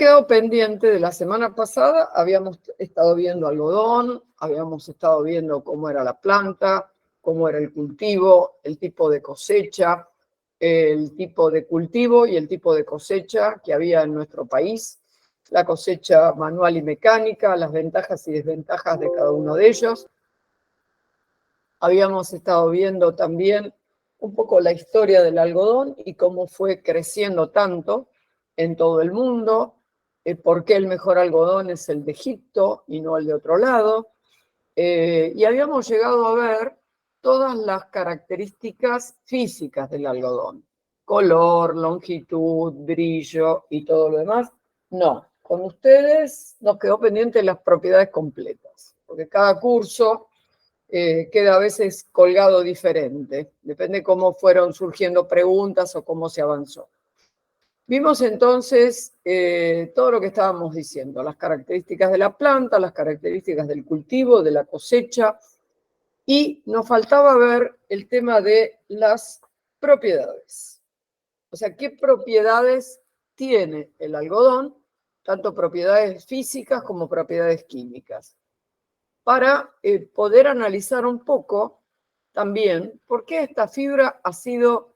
quedó pendiente de la semana pasada, habíamos estado viendo algodón, habíamos estado viendo cómo era la planta, cómo era el cultivo, el tipo de cosecha, el tipo de cultivo y el tipo de cosecha que había en nuestro país, la cosecha manual y mecánica, las ventajas y desventajas de cada uno de ellos. Habíamos estado viendo también un poco la historia del algodón y cómo fue creciendo tanto en todo el mundo, por qué el mejor algodón es el de Egipto y no el de otro lado. Y habíamos llegado a ver todas las características físicas del algodón. Color, longitud, brillo y todo lo demás. No, con ustedes nos quedó pendiente las propiedades completas, porque cada curso queda a veces colgado diferente. Depende cómo fueron surgiendo preguntas o cómo se avanzó. Vimos entonces todo lo que estábamos diciendo, las características de la planta, las características del cultivo, de la cosecha, y nos faltaba ver el tema de las propiedades. O sea, ¿qué propiedades tiene el algodón? Tanto propiedades físicas como propiedades químicas. Para poder analizar un poco también por qué esta fibra ha sido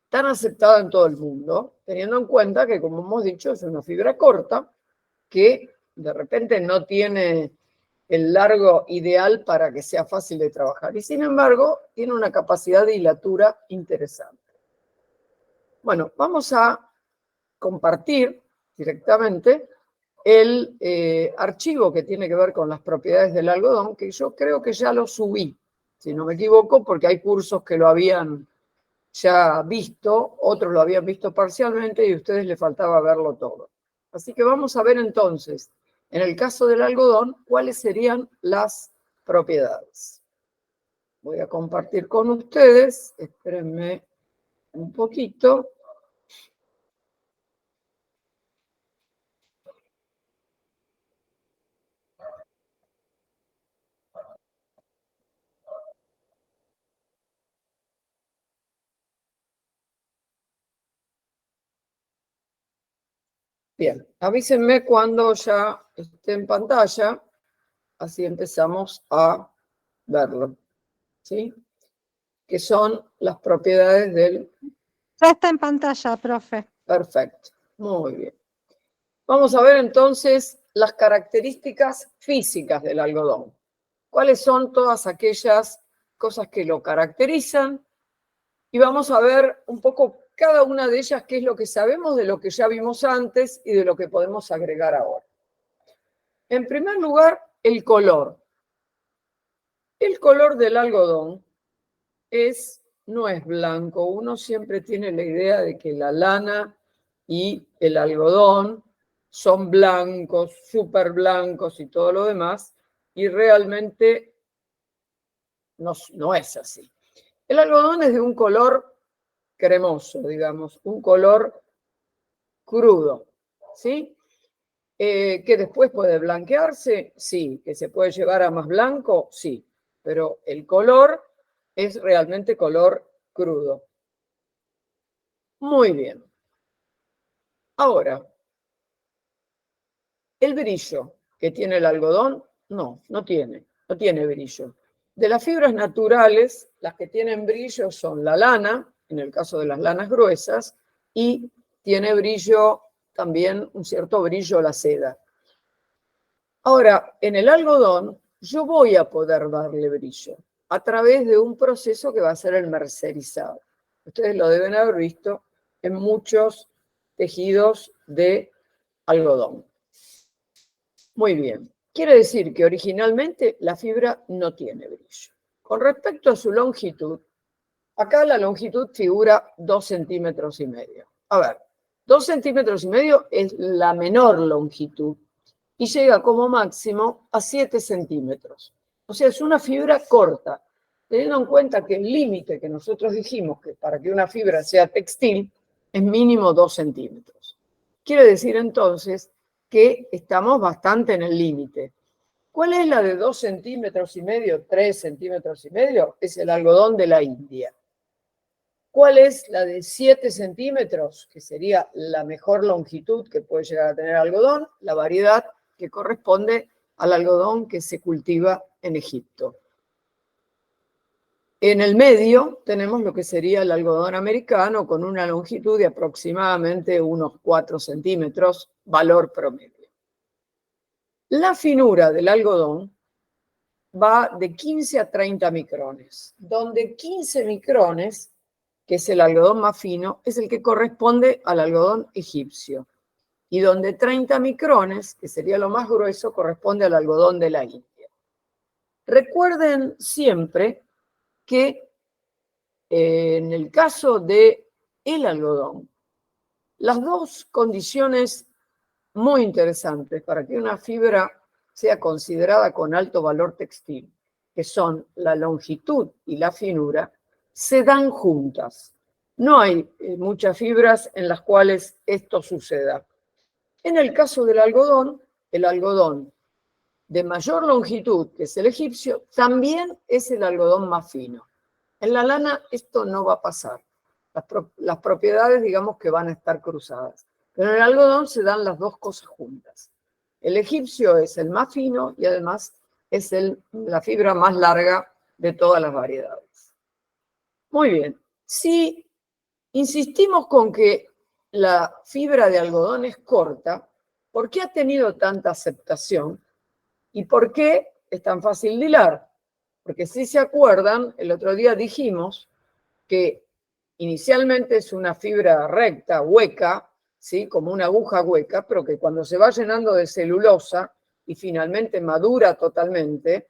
tan aceptada en todo el mundo, teniendo en cuenta que, como hemos dicho, es una fibra corta que de repente no tiene el largo ideal para que sea fácil de trabajar y sin embargo tiene una capacidad de hilatura interesante. Bueno, vamos a compartir directamente el archivo que tiene que ver con las propiedades del algodón, que yo creo que ya lo subí, si no me equivoco, porque hay cursos que lo habían ya visto, otros lo habían visto parcialmente y a ustedes les faltaba verlo todo. Así que vamos a ver entonces, en el caso del algodón, cuáles serían las propiedades. Voy a compartir con ustedes, espérenme un poquito. Bien, avísenme cuando ya esté en pantalla, así empezamos a verlo, ¿sí? Que son las propiedades del... Ya está en pantalla, profe. Perfecto, muy bien. Vamos a ver entonces las características físicas del algodón. ¿Cuáles son todas aquellas cosas que lo caracterizan? Y vamos a ver un poco cada una de ellas, qué es lo que sabemos de lo que ya vimos antes y de lo que podemos agregar ahora. En primer lugar, el color. El color del algodón no es blanco. Uno siempre tiene la idea de que la lana y el algodón son blancos, súper blancos y todo lo demás, y realmente no es así. El algodón es de un color cremoso, digamos, un color crudo, ¿sí? ¿Que después puede blanquearse? Sí. ¿Que se puede llevar a más blanco? Sí. Pero el color es realmente color crudo. Muy bien. Ahora, el brillo que tiene el algodón, no tiene brillo. De las fibras naturales, las que tienen brillo son la lana, en el caso de las lanas gruesas, y tiene brillo también, un cierto brillo la seda. Ahora, en el algodón, yo voy a poder darle brillo a través de un proceso que va a ser el mercerizado. Ustedes lo deben haber visto en muchos tejidos de algodón. Muy bien. Quiere decir que originalmente la fibra no tiene brillo. Con respecto a su longitud, acá la longitud figura 2,5 centímetros. A ver, 2,5 centímetros es la menor longitud y llega como máximo a 7 centímetros. O sea, es una fibra corta, teniendo en cuenta que el límite que nosotros dijimos que para que una fibra sea textil es mínimo 2 centímetros. Quiere decir entonces que estamos bastante en el límite. ¿Cuál es la de 2,5 centímetros, 3,5 centímetros? Es el algodón de la India. ¿Cuál es la de 7 centímetros? Que sería la mejor longitud que puede llegar a tener el algodón, la variedad que corresponde al algodón que se cultiva en Egipto. En el medio tenemos lo que sería el algodón americano con una longitud de aproximadamente unos 4 centímetros, valor promedio. La finura del algodón va de 15 a 30 micrones, donde 15 micrones, que es el algodón más fino, es el que corresponde al algodón egipcio, y donde 30 micrones, que sería lo más grueso, corresponde al algodón de la India. Recuerden siempre que en el caso del algodón, las dos condiciones muy interesantes para que una fibra sea considerada con alto valor textil, que son la longitud y la finura, se dan juntas. No hay muchas fibras en las cuales esto suceda. En el caso del algodón, el algodón de mayor longitud, que es el egipcio, también es el algodón más fino. En la lana esto no va a pasar. Las propiedades, digamos, que van a estar cruzadas. Pero en el algodón se dan las dos cosas juntas. El egipcio es el más fino y además es la fibra más larga de todas las variedades. Muy bien. Si insistimos con que la fibra de algodón es corta, ¿por qué ha tenido tanta aceptación? ¿Y por qué es tan fácil de hilar? Porque si se acuerdan, el otro día dijimos que inicialmente es una fibra recta, hueca, ¿sí? Como una aguja hueca, pero que cuando se va llenando de celulosa y finalmente madura totalmente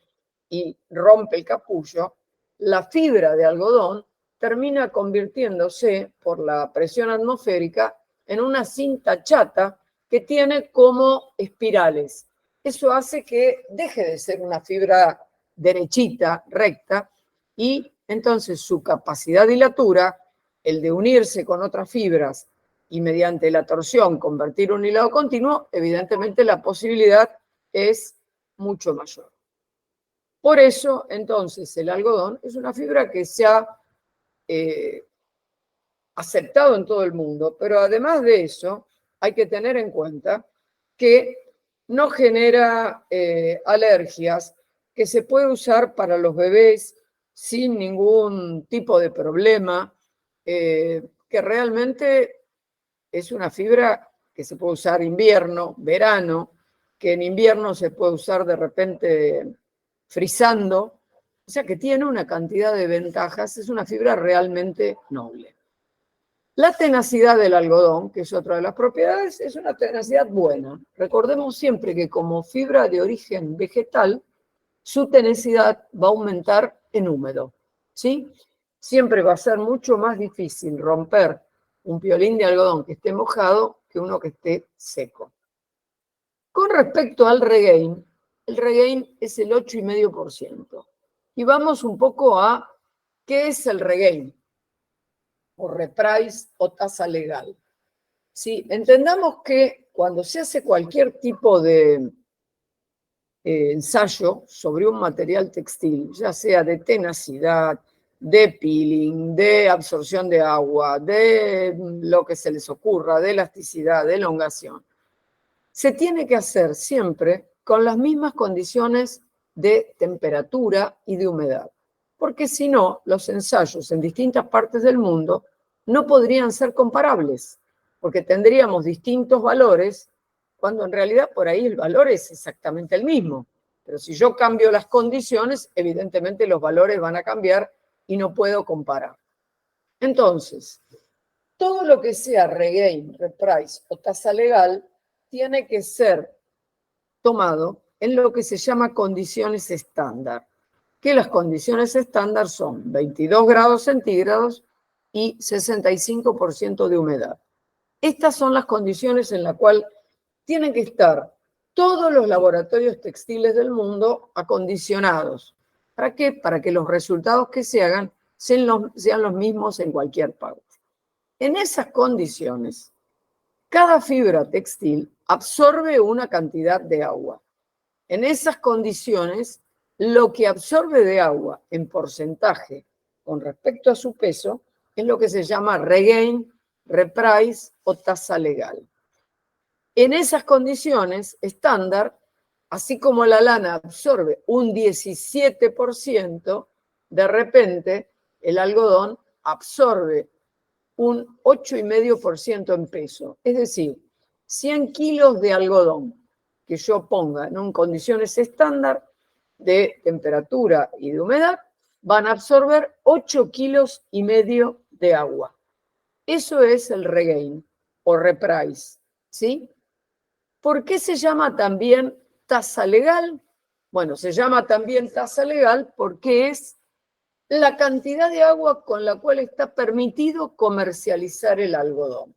y rompe el capullo, la fibra de algodón termina convirtiéndose por la presión atmosférica en una cinta chata que tiene como espirales. Eso hace que deje de ser una fibra derechita, recta, y entonces su capacidad dilatura, el de unirse con otras fibras y mediante la torsión convertir un hilado continuo, evidentemente la posibilidad es mucho mayor. Por eso, entonces, el algodón es una fibra que se ha aceptado en todo el mundo, pero además de eso, hay que tener en cuenta que no genera alergias, que se puede usar para los bebés sin ningún tipo de problema, que realmente es una fibra que se puede usar invierno, verano, que en invierno se puede usar de repente frizando, o sea que tiene una cantidad de ventajas, es una fibra realmente noble. La tenacidad del algodón, que es otra de las propiedades, es una tenacidad buena. Recordemos siempre que como fibra de origen vegetal, su tenacidad va a aumentar en húmedo, ¿sí? Siempre va a ser mucho más difícil romper un piolín de algodón que esté mojado que uno que esté seco. Con respecto al regain, el regain es el 8,5%. Y vamos un poco a qué es el regain, o reprise o tasa legal. ¿Sí? Entendamos que cuando se hace cualquier tipo de ensayo sobre un material textil, ya sea de tenacidad, de peeling, de absorción de agua, de lo que se les ocurra, de elasticidad, de elongación, se tiene que hacer siempre con las mismas condiciones de temperatura y de humedad, porque si no, los ensayos en distintas partes del mundo no podrían ser comparables, porque tendríamos distintos valores, cuando en realidad por ahí el valor es exactamente el mismo. Pero si yo cambio las condiciones, evidentemente los valores van a cambiar y no puedo comparar. Entonces, todo lo que sea regain, reprise o tasa legal tiene que ser tomado en lo que se llama condiciones estándar, que las condiciones estándar son 22 grados centígrados y 65% de humedad. Estas son las condiciones en las cuales tienen que estar todos los laboratorios textiles del mundo acondicionados. ¿Para qué? Para que los resultados que se hagan sean los mismos en cualquier parte. En esas condiciones, cada fibra textil absorbe una cantidad de agua. En esas condiciones, lo que absorbe de agua en porcentaje con respecto a su peso es lo que se llama regain, reprise o tasa legal. En esas condiciones estándar, así como la lana absorbe un 17%, de repente el algodón absorbe un 8,5% en peso. Es decir, 100 kilos de algodón que yo ponga en condiciones estándar de temperatura y de humedad, van a absorber 8,5 kilos de agua. Eso es el regain o reprise, ¿sí? ¿Por qué se llama también tasa legal? Bueno, se llama también tasa legal porque es la cantidad de agua con la cual está permitido comercializar el algodón.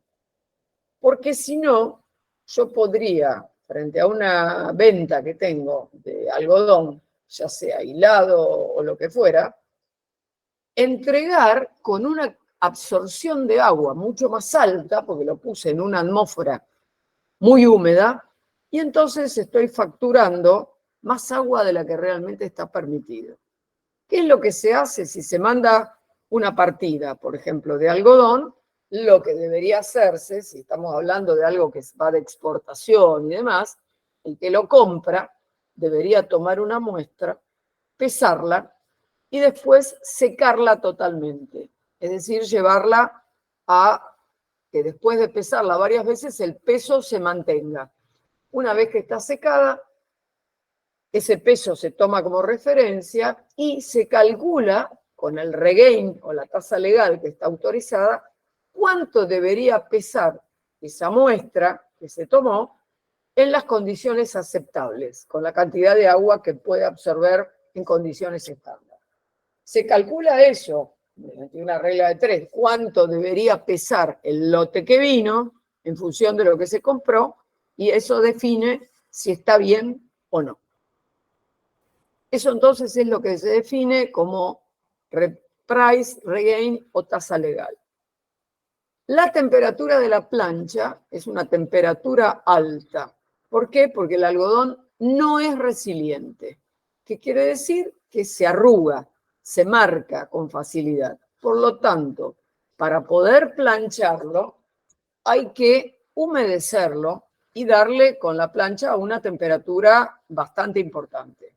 Porque si no, yo podría, frente a una venta que tengo de algodón, ya sea hilado o lo que fuera, entregar con una absorción de agua mucho más alta, porque lo puse en una atmósfera muy húmeda, y entonces estoy facturando más agua de la que realmente está permitido. ¿Qué es lo que se hace si se manda una partida, por ejemplo, de algodón? Lo que debería hacerse, si estamos hablando de algo que va de exportación y demás, el que lo compra debería tomar una muestra, pesarla y después secarla totalmente. Es decir, llevarla a que después de pesarla varias veces el peso se mantenga. Una vez que está secada, ese peso se toma como referencia y se calcula con el regain o la tasa legal que está autorizada cuánto debería pesar esa muestra que se tomó en las condiciones aceptables, con la cantidad de agua que puede absorber en condiciones estándar. Se calcula eso, mediante una regla de 3, cuánto debería pesar el lote que vino en función de lo que se compró, y eso define si está bien o no. Eso entonces es lo que se define como price, regain o tasa legal. La temperatura de la plancha es una temperatura alta. ¿Por qué? Porque el algodón no es resiliente. ¿Qué quiere decir? Que se arruga, se marca con facilidad. Por lo tanto, para poder plancharlo, hay que humedecerlo y darle con la plancha a una temperatura bastante importante.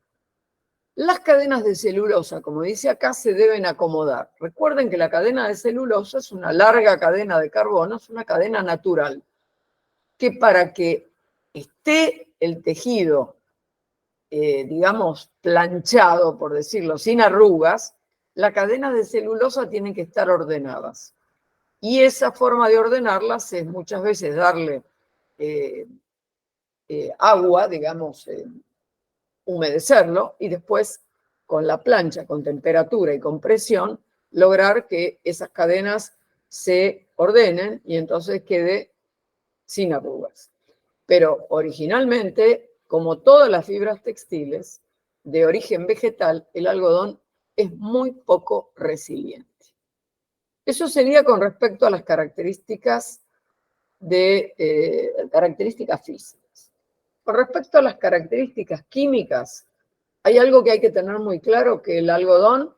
Las cadenas de celulosa, como dice acá, se deben acomodar. Recuerden que la cadena de celulosa es una larga cadena de carbono, es una cadena natural, que para que esté el tejido, digamos, planchado, por decirlo, sin arrugas, las cadenas de celulosa tienen que estar ordenadas. Y esa forma de ordenarlas es muchas veces darle agua, digamos, humedecerlo y después con la plancha, con temperatura y con presión, lograr que esas cadenas se ordenen y entonces quede sin arrugas. Pero originalmente, como todas las fibras textiles de origen vegetal, el algodón es muy poco resiliente. Eso sería con respecto a las características físicas. Con respecto a las características químicas, hay algo que hay que tener muy claro, que el algodón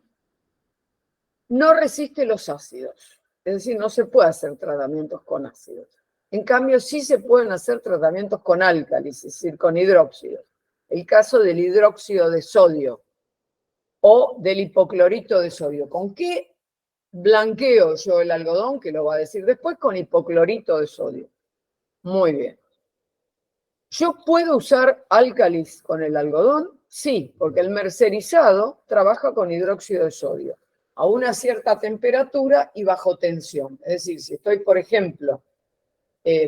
no resiste los ácidos. Es decir, no se puede hacer tratamientos con ácidos. En cambio, sí se pueden hacer tratamientos con álcalis, es decir, con hidróxidos. El caso del hidróxido de sodio o del hipoclorito de sodio. ¿Con qué blanqueo yo el algodón? Que lo va a decir después, con hipoclorito de sodio. Muy bien. ¿Yo puedo usar álcalis con el algodón? Sí, porque el mercerizado trabaja con hidróxido de sodio a una cierta temperatura y bajo tensión. Es decir, si estoy, por ejemplo,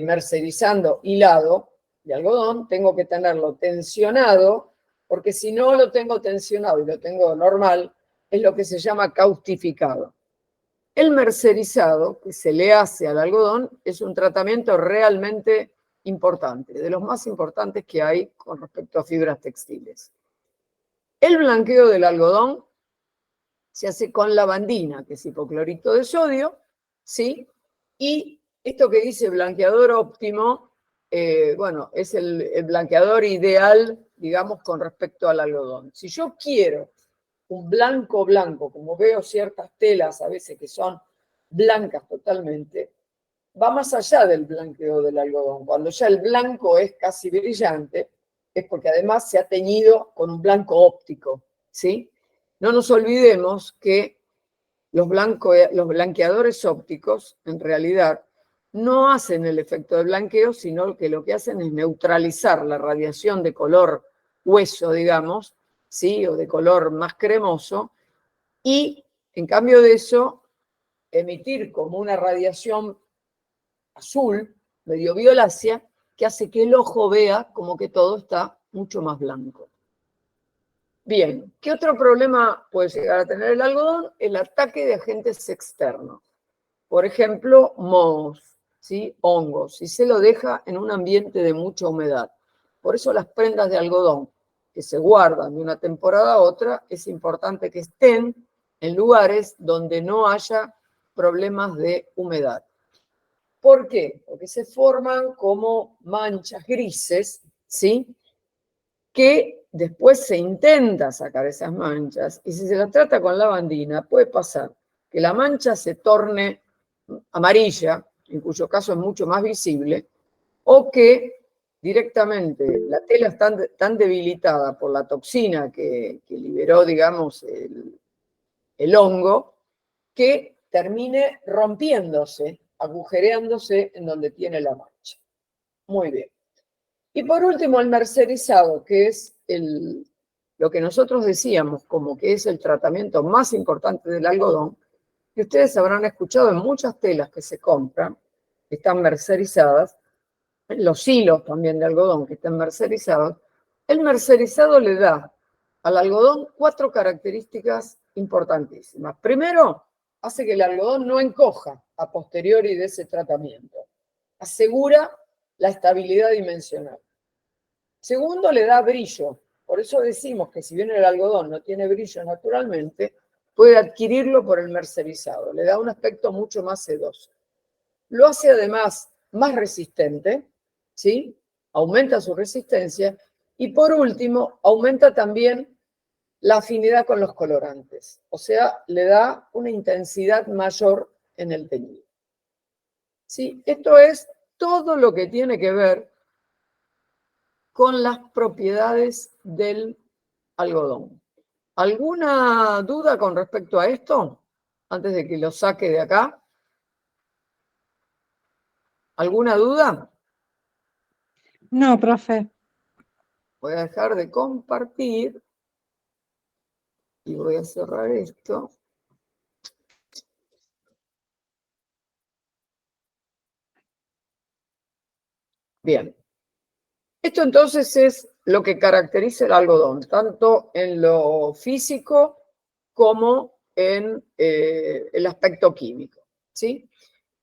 mercerizando hilado de algodón, tengo que tenerlo tensionado, porque si no lo tengo tensionado y lo tengo normal, es lo que se llama caustificado. El mercerizado que se le hace al algodón es un tratamiento realmente importante, de los más importantes que hay con respecto a fibras textiles. El blanqueo del algodón se hace con lavandina, que es hipoclorito de sodio, ¿sí? Y esto que dice blanqueador óptimo, bueno, es el blanqueador ideal, digamos, con respecto al algodón. Si yo quiero un blanco blanco, como veo ciertas telas a veces que son blancas totalmente, va más allá del blanqueo del algodón. Cuando ya el blanco es casi brillante, es porque además se ha teñido con un blanco óptico, ¿sí? No nos olvidemos que los blanqueadores ópticos, en realidad, no hacen el efecto de blanqueo, sino que lo que hacen es neutralizar la radiación de color hueso, digamos, ¿sí? O de color más cremoso, y en cambio de eso, emitir como una radiación azul, medio violácea, que hace que el ojo vea como que todo está mucho más blanco. Bien, ¿qué otro problema puede llegar a tener el algodón? El ataque de agentes externos. Por ejemplo, mohos, ¿sí? Hongos, si se lo deja en un ambiente de mucha humedad. Por eso las prendas de algodón que se guardan de una temporada a otra, es importante que estén en lugares donde no haya problemas de humedad. ¿Por qué? Porque se forman como manchas grises, ¿sí? Que después se intenta sacar esas manchas, y si se las trata con lavandina, puede pasar que la mancha se torne amarilla, en cuyo caso es mucho más visible, o que directamente la tela es tan debilitada por la toxina que liberó, digamos, el hongo, que termine rompiéndose, agujereándose en donde tiene la mancha. Muy bien. Y por último, el mercerizado, que es lo que nosotros decíamos como que es el tratamiento más importante del algodón, que ustedes habrán escuchado en muchas telas que se compran, que están mercerizadas, los hilos también de algodón que están mercerizados. El mercerizado le da al algodón 4 características importantísimas. Primero, hace que el algodón no encoja a posteriori de ese tratamiento. Asegura la estabilidad dimensional. Segundo, le da brillo. Por eso decimos que si bien el algodón no tiene brillo naturalmente, puede adquirirlo por el mercerizado. Le da un aspecto mucho más sedoso. Lo hace además más resistente, ¿sí? Aumenta su resistencia. Y por último, aumenta también la afinidad con los colorantes. O sea, le da una intensidad mayor en el teñido. ¿Sí? Esto es todo lo que tiene que ver con las propiedades del algodón. ¿Alguna duda con respecto a esto? Antes de que lo saque de acá. ¿Alguna duda? No, profe. Voy a dejar de compartir y voy a cerrar esto. Bien. Esto entonces es lo que caracteriza el algodón, tanto en lo físico como en el aspecto químico, ¿sí?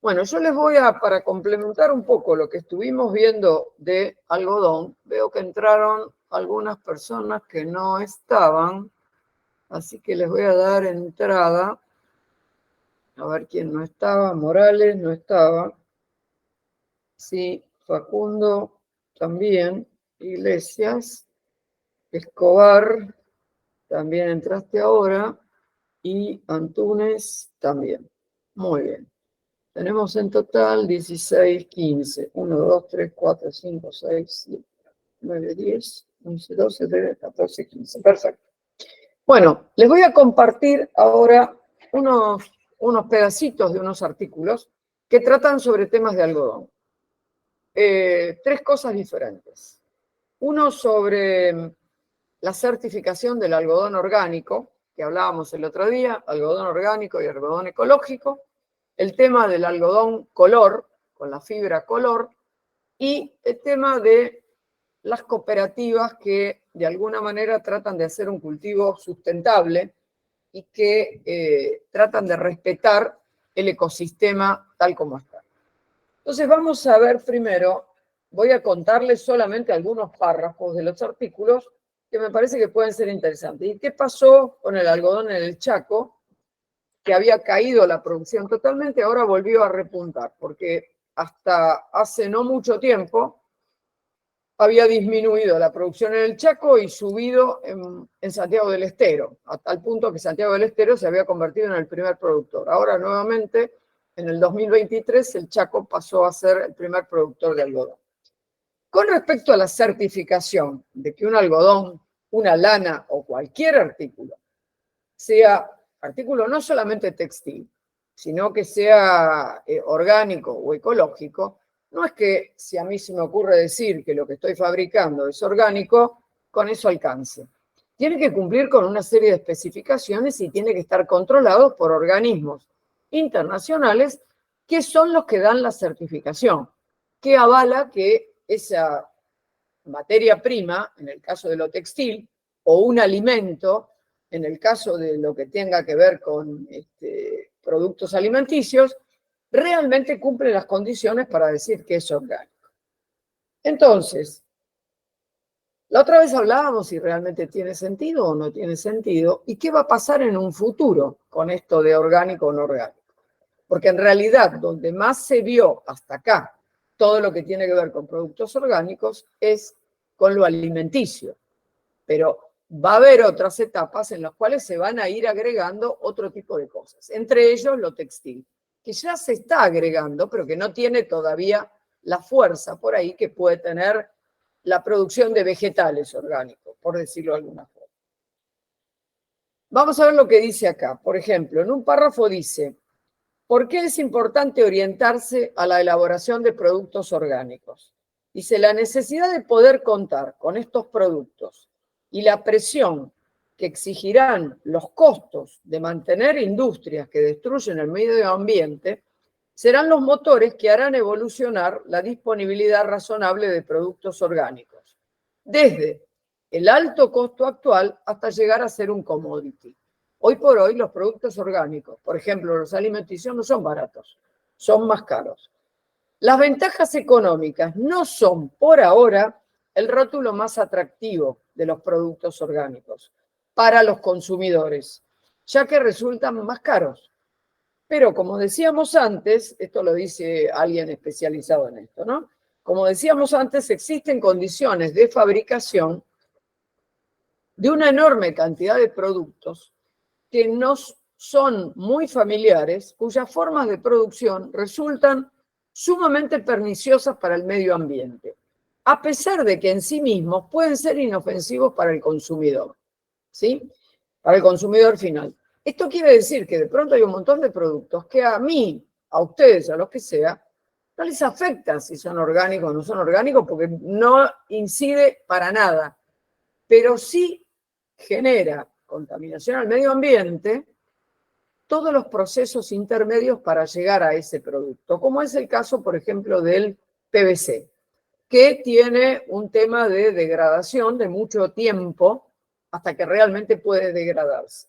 Bueno, yo les voy a, para complementar un poco lo que estuvimos viendo de algodón, veo que entraron algunas personas que no estaban, así que les voy a dar entrada. A ver quién no estaba. Morales no estaba. Sí, Facundo también. Iglesias. Escobar, también entraste ahora. Y Antunes también. Muy bien. Tenemos en total 16, 15. 1, 2, 3, 4, 5, 6, 7, 9, 10, 11, 12, 13, 14, 15. Perfecto. Bueno, les voy a compartir ahora unos pedacitos de unos artículos que tratan sobre temas de algodón. 3 cosas diferentes. Uno sobre la certificación del algodón orgánico, que hablábamos el otro día, algodón orgánico y algodón ecológico. El tema del algodón color, con la fibra color, y el tema de las cooperativas que de alguna manera tratan de hacer un cultivo sustentable y que tratan de respetar el ecosistema tal como está. Entonces vamos a ver primero, voy a contarles solamente algunos párrafos de los artículos que me parece que pueden ser interesantes. ¿Y qué pasó con el algodón en el Chaco? Que había caído la producción totalmente, ahora volvió a repuntar, porque hasta hace no mucho tiempo había disminuido la producción en el Chaco y subido en Santiago del Estero, a tal punto que Santiago del Estero se había convertido en el primer productor. Ahora nuevamente En el 2023 el Chaco pasó a ser el primer productor de algodón. Con respecto a la certificación de que un algodón, una lana o cualquier artículo sea artículo no solamente textil, sino que sea orgánico o ecológico, no es que si a mí se me ocurre decir que lo que estoy fabricando es orgánico, con eso alcance. Tiene que cumplir con una serie de especificaciones y tiene que estar controlado por organismos internacionales que son los que dan la certificación, que avala que esa materia prima, en el caso de lo textil, o un alimento, en el caso de lo que tenga que ver con productos alimenticios, realmente cumple las condiciones para decir que es orgánico. Entonces, la otra vez hablábamos si realmente tiene sentido o no tiene sentido, y qué va a pasar en un futuro con esto de orgánico o no orgánico. Porque en realidad, donde más se vio hasta acá todo lo que tiene que ver con productos orgánicos es con lo alimenticio. Pero va a haber otras etapas en las cuales se van a ir agregando otro tipo de cosas, entre ellos lo textil, que ya se está agregando, pero que no tiene todavía la fuerza por ahí que puede tener la producción de vegetales orgánicos, por decirlo de alguna forma. Vamos a ver lo que dice acá. Por ejemplo, en un párrafo dice: ¿por qué es importante orientarse a la elaboración de productos orgánicos? Dice, la necesidad de poder contar con estos productos y la presión que exigirán los costos de mantener industrias que destruyen el medio ambiente serán los motores que harán evolucionar la disponibilidad razonable de productos orgánicos, desde el alto costo actual hasta llegar a ser un commodity. Hoy por hoy los productos orgánicos, por ejemplo los alimenticios, no son baratos, son más caros. Las ventajas económicas no son por ahora el rótulo más atractivo de los productos orgánicos para los consumidores, ya que resultan más caros. Pero como decíamos antes, esto lo dice alguien especializado en esto, ¿no? Como decíamos antes, existen condiciones de fabricación de una enorme cantidad de productos que nos son muy familiares, cuyas formas de producción resultan sumamente perniciosas para el medio ambiente, a pesar de que en sí mismos pueden ser inofensivos para el consumidor, ¿sí? Para el consumidor final. Esto quiere decir que de pronto hay un montón de productos que a mí, a ustedes, a los que sea, no les afecta si son orgánicos o no son orgánicos porque no incide para nada, pero sí genera contaminación al medio ambiente todos los procesos intermedios para llegar a ese producto, como es el caso, por ejemplo, del PVC, que tiene un tema de degradación de mucho tiempo hasta que realmente puede degradarse.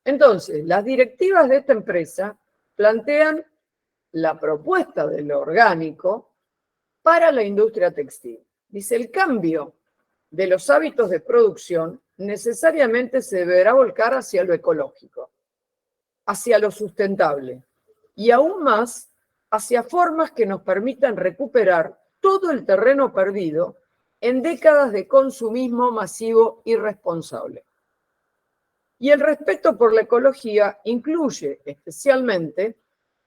Entonces, las directivas de esta empresa plantean la propuesta de lo orgánico para la industria textil. Dice, el cambio de los hábitos de producción necesariamente se deberá volcar hacia lo ecológico, hacia lo sustentable y aún más hacia formas que nos permitan recuperar todo el terreno perdido en décadas de consumismo masivo irresponsable. Y el respeto por la ecología incluye especialmente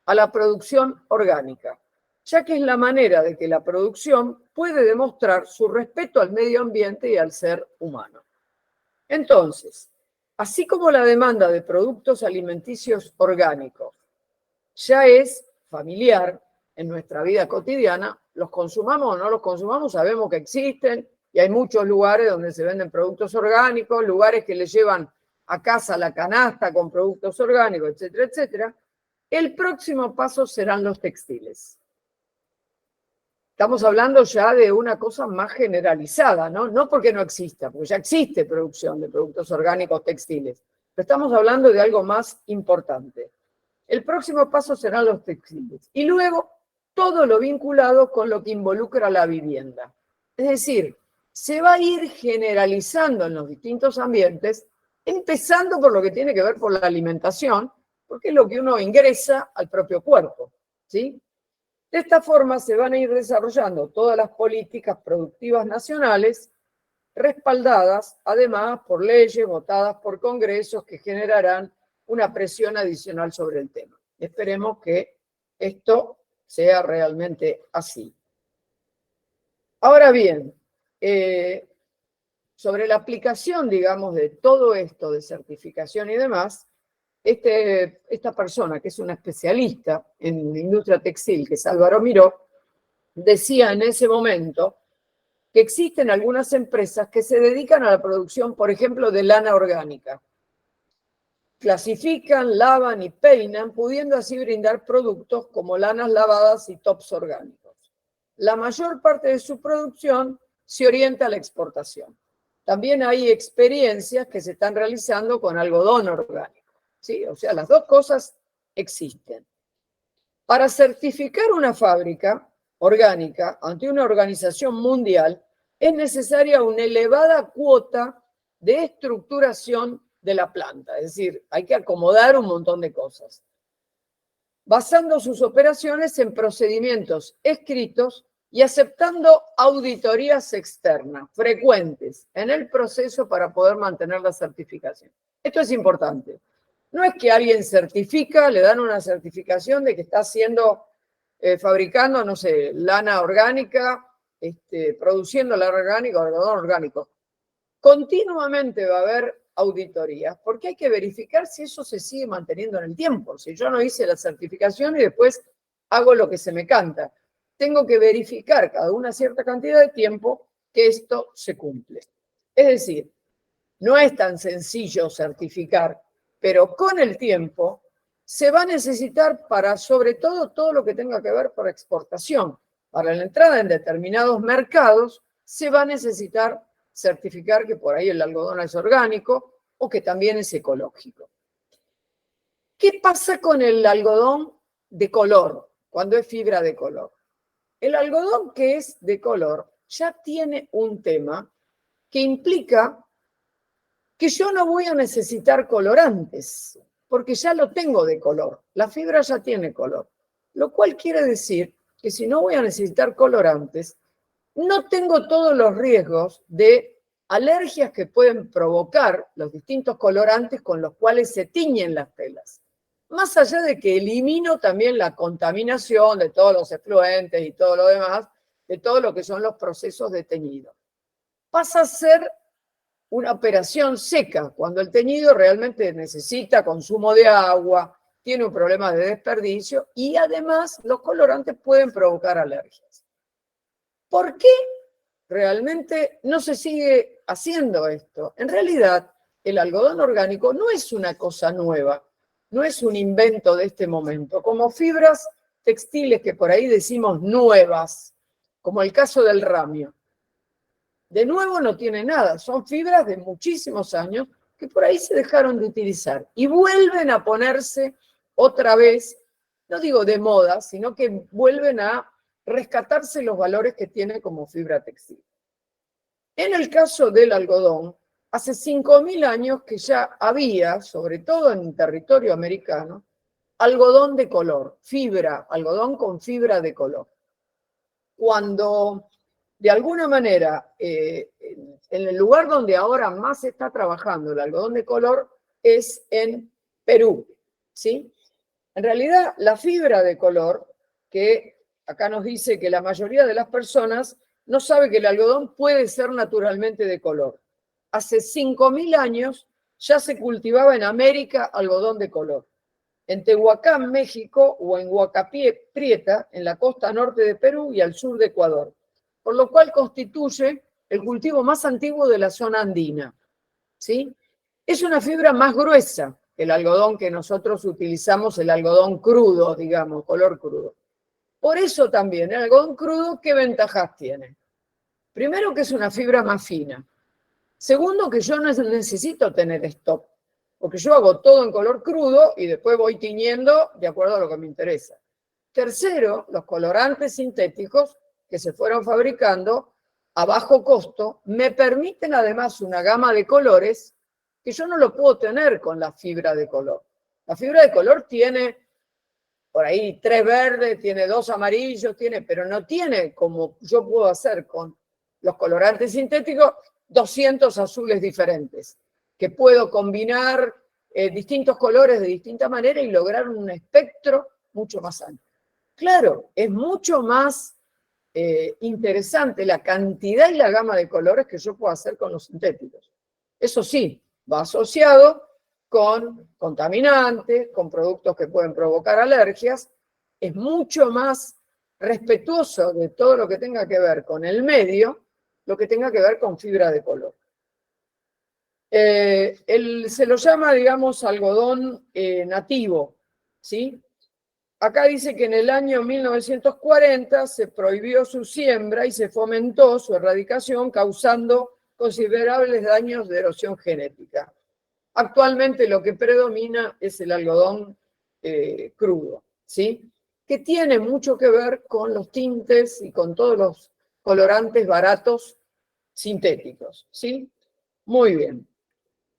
a la producción orgánica, ya que es la manera de que la producción puede demostrar su respeto al medio ambiente y al ser humano. Entonces, así como la demanda de productos alimenticios orgánicos ya es familiar en nuestra vida cotidiana, los consumamos o no los consumamos, sabemos que existen y hay muchos lugares donde se venden productos orgánicos, lugares que le llevan a casa la canasta con productos orgánicos, etcétera, etcétera. El próximo paso serán los textiles. Estamos hablando ya de una cosa más generalizada, ¿no? No porque no exista, porque ya existe producción de productos orgánicos textiles, pero estamos hablando de algo más importante. El próximo paso serán los textiles. Y luego todo lo vinculado con lo que involucra la vivienda. Es decir, se va a ir generalizando en los distintos ambientes, empezando por lo que tiene que ver con la alimentación, porque es lo que uno ingresa al propio cuerpo, ¿sí? De esta forma se van a ir desarrollando todas las políticas productivas nacionales, respaldadas además por leyes votadas por congresos que generarán una presión adicional sobre el tema. Esperemos que esto sea realmente así. Ahora bien, sobre la aplicación, digamos, de todo esto de certificación y demás, esta persona, que es una especialista en la industria textil, que es Álvaro Miró, decía en ese momento que existen algunas empresas que se dedican a la producción, por ejemplo, de lana orgánica. Clasifican, lavan y peinan, pudiendo así brindar productos como lanas lavadas y tops orgánicos. La mayor parte de su producción se orienta a la exportación. También hay experiencias que se están realizando con algodón orgánico, ¿sí? O sea, las dos cosas existen. Para certificar una fábrica orgánica ante una organización mundial, es necesaria una elevada cuota de estructuración de la planta, es decir, hay que acomodar un montón de cosas, basando sus operaciones en procedimientos escritos y aceptando auditorías externas frecuentes en el proceso para poder mantener la certificación. Esto es importante. No es que alguien certifica, le dan una certificación de que está fabricando, no sé, lana orgánica, produciendo lana orgánica o algodón orgánico. Continuamente va a haber auditorías, porque hay que verificar si eso se sigue manteniendo en el tiempo. Si yo no hice la certificación y después hago lo que se me canta, tengo que verificar cada una cierta cantidad de tiempo que esto se cumple. Es decir, no es tan sencillo certificar, pero con el tiempo se va a necesitar para, sobre todo lo que tenga que ver por exportación. Para la entrada en determinados mercados se va a necesitar certificar que por ahí el algodón es orgánico o que también es ecológico. ¿Qué pasa con el algodón de color, cuando es fibra de color? El algodón que es de color ya tiene un tema que implica que yo no voy a necesitar colorantes, porque ya lo tengo de color. La fibra ya tiene color. Lo cual quiere decir que si no voy a necesitar colorantes, no tengo todos los riesgos de alergias que pueden provocar los distintos colorantes con los cuales se tiñen las telas. Más allá de que elimino también la contaminación de todos los efluentes y todo lo demás, de todo lo que son los procesos de teñido. Pasa a ser una operación seca, cuando el teñido realmente necesita consumo de agua, tiene un problema de desperdicio y además los colorantes pueden provocar alergias. ¿Por qué realmente no se sigue haciendo esto? En realidad, el algodón orgánico no es una cosa nueva, no es un invento de este momento, como fibras textiles que por ahí decimos nuevas, como el caso del ramio. De nuevo no tiene nada, son fibras de muchísimos años que por ahí se dejaron de utilizar y vuelven a ponerse otra vez, no digo de moda, sino que vuelven a rescatarse los valores que tiene como fibra textil. En el caso del algodón, hace 5.000 años que ya había, sobre todo en territorio americano, algodón de color, fibra, algodón con fibra de color. Cuando de alguna manera, en el lugar donde ahora más se está trabajando el algodón de color es en Perú, ¿sí? En realidad, la fibra de color, que acá nos dice que la mayoría de las personas no sabe que el algodón puede ser naturalmente de color. Hace 5.000 años ya se cultivaba en América algodón de color. En Tehuacán, México, o en Huacapié, Prieta, en la costa norte de Perú y al sur de Ecuador, por lo cual constituye el cultivo más antiguo de la zona andina, ¿sí? Es una fibra más gruesa que el algodón que nosotros utilizamos, el algodón crudo, digamos, color crudo. Por eso también el algodón crudo, ¿qué ventajas tiene? Primero, que es una fibra más fina. Segundo, que yo no necesito tener stock, porque yo hago todo en color crudo y después voy tiñendo de acuerdo a lo que me interesa. Tercero, los colorantes sintéticos que se fueron fabricando a bajo costo me permiten además una gama de colores que yo no lo puedo tener con la fibra de color. La fibra de color tiene por ahí 3 verdes, tiene 2 amarillos, pero no tiene, como yo puedo hacer con los colorantes sintéticos, 200 azules diferentes, que puedo combinar distintos colores de distinta manera y lograr un espectro mucho más amplio. Claro, es mucho más interesante la cantidad y la gama de colores que yo puedo hacer con los sintéticos. Eso sí, va asociado con contaminantes, con productos que pueden provocar alergias. Es mucho más respetuoso de todo lo que tenga que ver con el medio, lo que tenga que ver con fibra de color. Se lo llama, digamos, algodón nativo, ¿sí? Acá dice que en el año 1940 se prohibió su siembra y se fomentó su erradicación, causando considerables daños de erosión genética. Actualmente lo que predomina es el algodón crudo, ¿sí? Que tiene mucho que ver con los tintes y con todos los colorantes baratos sintéticos, ¿sí? Muy bien.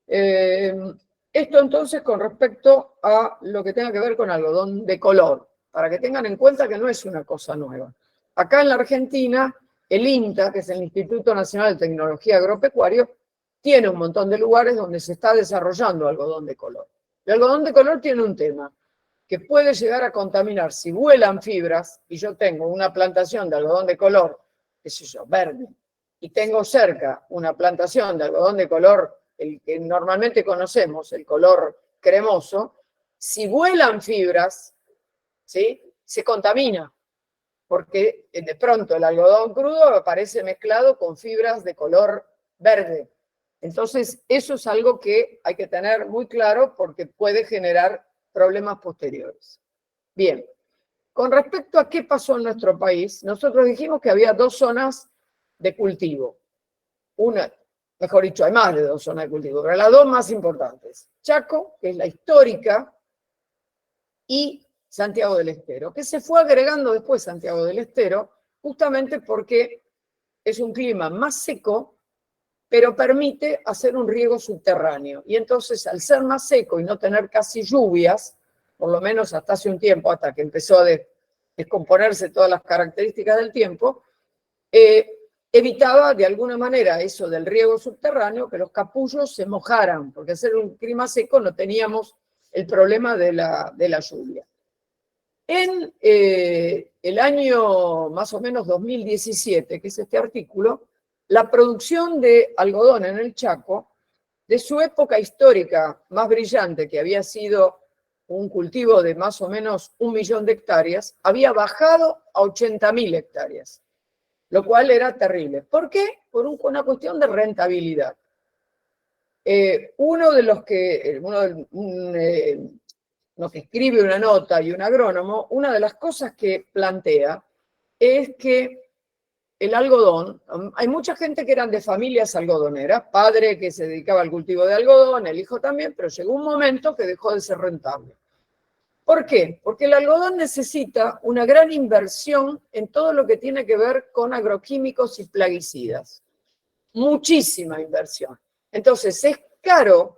Esto entonces con respecto a lo que tenga que ver con algodón de color, para que tengan en cuenta que no es una cosa nueva. Acá en la Argentina, el INTA, que es el Instituto Nacional de Tecnología Agropecuaria, tiene un montón de lugares donde se está desarrollando algodón de color. El algodón de color tiene un tema, que puede llegar a contaminar si vuelan fibras, y yo tengo una plantación de algodón de color, qué sé yo, verde, y tengo cerca una plantación de algodón de color, el que normalmente conocemos, el color cremoso, si vuelan fibras, ¿sí?, se contamina, porque de pronto el algodón crudo aparece mezclado con fibras de color verde. Entonces, eso es algo que hay que tener muy claro porque puede generar problemas posteriores. Bien, con respecto a qué pasó en nuestro país, nosotros dijimos que había dos zonas de cultivo. Una, mejor dicho, hay más de dos zonas de cultivo, pero las dos más importantes. Chaco, que es la histórica, y Santiago del Estero, que se fue agregando después Santiago del Estero, justamente porque es un clima más seco, pero permite hacer un riego subterráneo. Y entonces, al ser más seco y no tener casi lluvias, por lo menos hasta hace un tiempo, hasta que empezó a descomponerse todas las características del tiempo, evitaba de alguna manera eso del riego subterráneo, que los capullos se mojaran, porque al ser un clima seco no teníamos el problema de la lluvia. En el año más o menos 2017, que es este artículo, la producción de algodón en el Chaco, de su época histórica más brillante, que había sido un cultivo de más o menos 1 millón de hectáreas, había bajado a 80.000 hectáreas, lo cual era terrible. ¿Por qué? Por una cuestión de rentabilidad. Uno que escribe una nota y un agrónomo, una de las cosas que plantea es que el algodón, hay mucha gente que eran de familias algodoneras, padre que se dedicaba al cultivo de algodón, el hijo también, pero llegó un momento que dejó de ser rentable. ¿Por qué? Porque el algodón necesita una gran inversión en todo lo que tiene que ver con agroquímicos y plaguicidas. Muchísima inversión. Entonces es caro,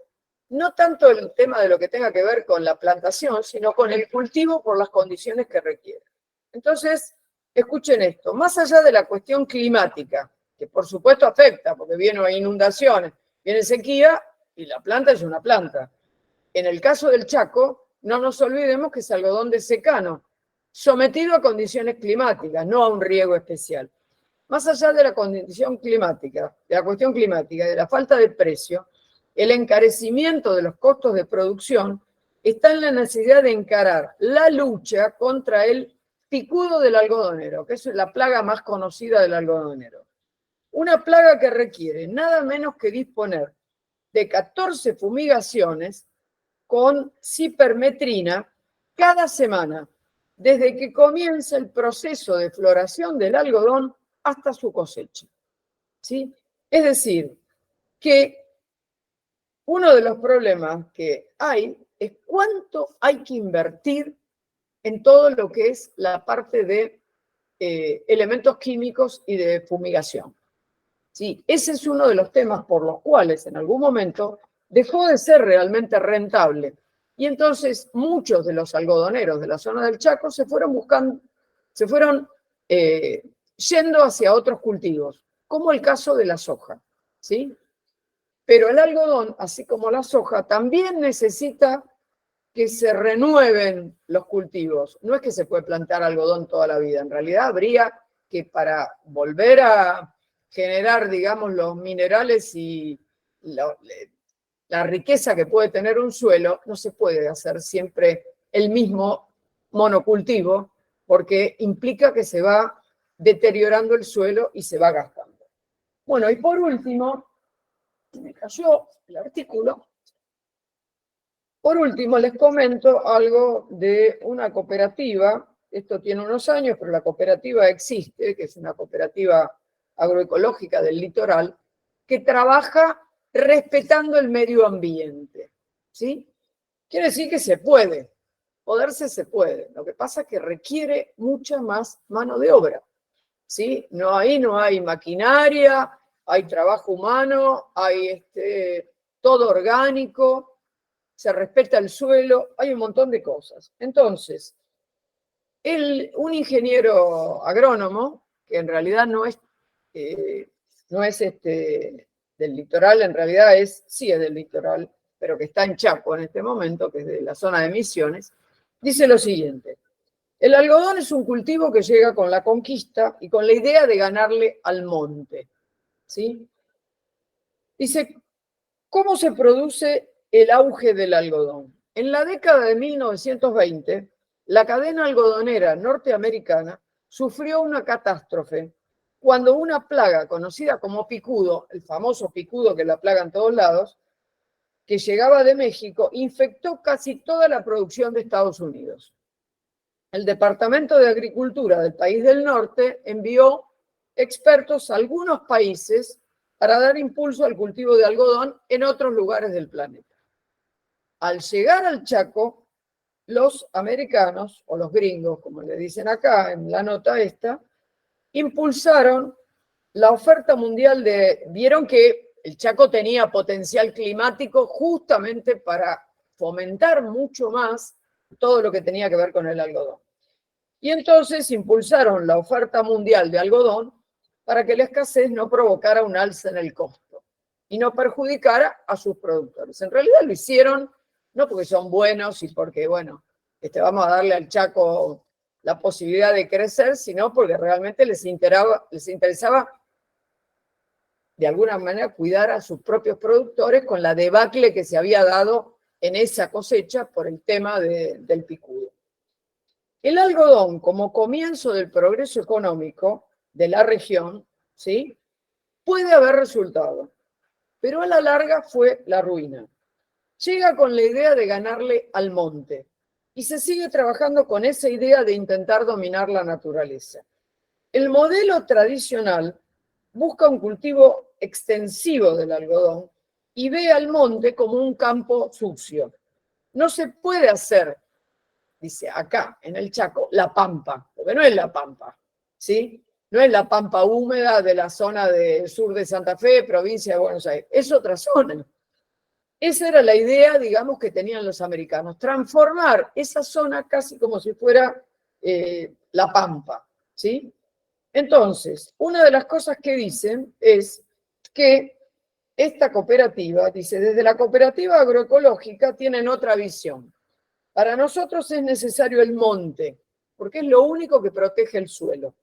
no tanto el tema de lo que tenga que ver con la plantación, sino con el cultivo por las condiciones que requiere. Entonces, escuchen esto, más allá de la cuestión climática, que por supuesto afecta, porque vienen inundaciones, viene sequía y la planta es una planta. En el caso del Chaco, no nos olvidemos que es algodón de secano, sometido a condiciones climáticas, no a un riego especial. Más allá de la condición climática, de la cuestión climática, de la falta de precio, el encarecimiento de los costos de producción está en la necesidad de encarar la lucha contra el picudo del algodonero, que es la plaga más conocida del algodonero. Una plaga que requiere nada menos que disponer de 14 fumigaciones con cipermetrina cada semana, desde que comienza el proceso de floración del algodón hasta su cosecha, ¿sí? Es decir, que uno de los problemas que hay es cuánto hay que invertir en todo lo que es la parte de elementos químicos y de fumigación. ¿Sí? Ese es uno de los temas por los cuales en algún momento dejó de ser realmente rentable. Y entonces muchos de los algodoneros de la zona del Chaco se fueron yendo hacia otros cultivos, como el caso de la soja, ¿sí? Pero el algodón, así como la soja, también necesita que se renueven los cultivos. No es que se puede plantar algodón toda la vida, en realidad habría que, para volver a generar, digamos, los minerales y la riqueza que puede tener un suelo, no se puede hacer siempre el mismo monocultivo, porque implica que se va deteriorando el suelo y se va gastando. Bueno, y por último, me cayó el artículo. Por último, les comento algo de una cooperativa. Esto tiene unos años, pero la cooperativa existe, que es una cooperativa agroecológica del litoral, que trabaja respetando el medio ambiente. ¿Sí? Quiere decir que se puede. Poderse se puede. Lo que pasa es que requiere mucha más mano de obra. ¿Sí? Ahí no hay maquinaria, hay trabajo humano, hay todo orgánico, se respeta el suelo, hay un montón de cosas. Entonces, un ingeniero agrónomo, que en realidad no es del litoral, en realidad sí es del litoral, pero que está en Chaco en este momento, que es de la zona de Misiones, dice lo siguiente: el algodón es un cultivo que llega con la conquista y con la idea de ganarle al monte. ¿Sí? Dice, ¿cómo se produce el auge del algodón? En la década de 1920, la cadena algodonera norteamericana sufrió una catástrofe cuando una plaga conocida como picudo, el famoso picudo que la plaga en todos lados, que llegaba de México, infectó casi toda la producción de Estados Unidos. El Departamento de Agricultura del país del norte envió expertos a algunos países para dar impulso al cultivo de algodón en otros lugares del planeta. Al llegar al Chaco, los americanos, o los gringos, como le dicen acá en la nota esta, impulsaron la oferta mundial vieron que el Chaco tenía potencial climático justamente para fomentar mucho más todo lo que tenía que ver con el algodón. Y entonces impulsaron la oferta mundial de algodón para que la escasez no provocara un alza en el costo y no perjudicara a sus productores. En realidad lo hicieron no porque son buenos y porque, bueno, vamos a darle al Chaco la posibilidad de crecer, sino porque realmente les interesaba de alguna manera cuidar a sus propios productores con la debacle que se había dado en esa cosecha por el tema del picudo. El algodón, como comienzo del progreso económico de la región, ¿sí?, puede haber resultado, pero a la larga fue la ruina. Llega con la idea de ganarle al monte y se sigue trabajando con esa idea de intentar dominar la naturaleza. El modelo tradicional busca un cultivo extensivo del algodón y ve al monte como un campo sucio. No se puede hacer, dice acá en el Chaco, la pampa, porque no es la pampa, ¿sí? No es la pampa húmeda de la zona del sur de Santa Fe, provincia de Buenos Aires, es otra zona. Esa era la idea, digamos, que tenían los americanos, transformar esa zona casi como si fuera la pampa, ¿sí? Entonces, una de las cosas que dicen es que esta cooperativa, dice, desde la cooperativa agroecológica tienen otra visión. Para nosotros es necesario el monte, porque es lo único que protege el suelo.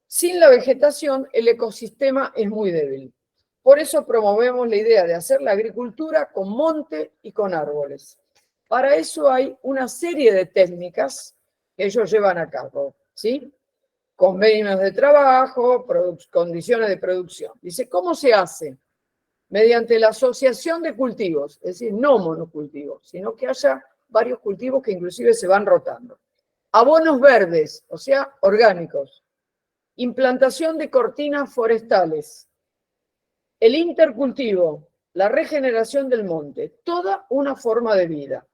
Sin la vegetación, el ecosistema es muy débil. Por eso promovemos la idea de hacer la agricultura con monte y con árboles. Para eso hay una serie de técnicas que ellos llevan a cabo, ¿sí? Convenios de trabajo, condiciones de producción. Dice, ¿cómo se hace? Mediante la asociación de cultivos, es decir, no monocultivos, sino que haya varios cultivos que inclusive se van rotando. Abonos verdes, o sea, orgánicos. Implantación de cortinas forestales. El intercultivo, la regeneración del monte, toda una forma de vida.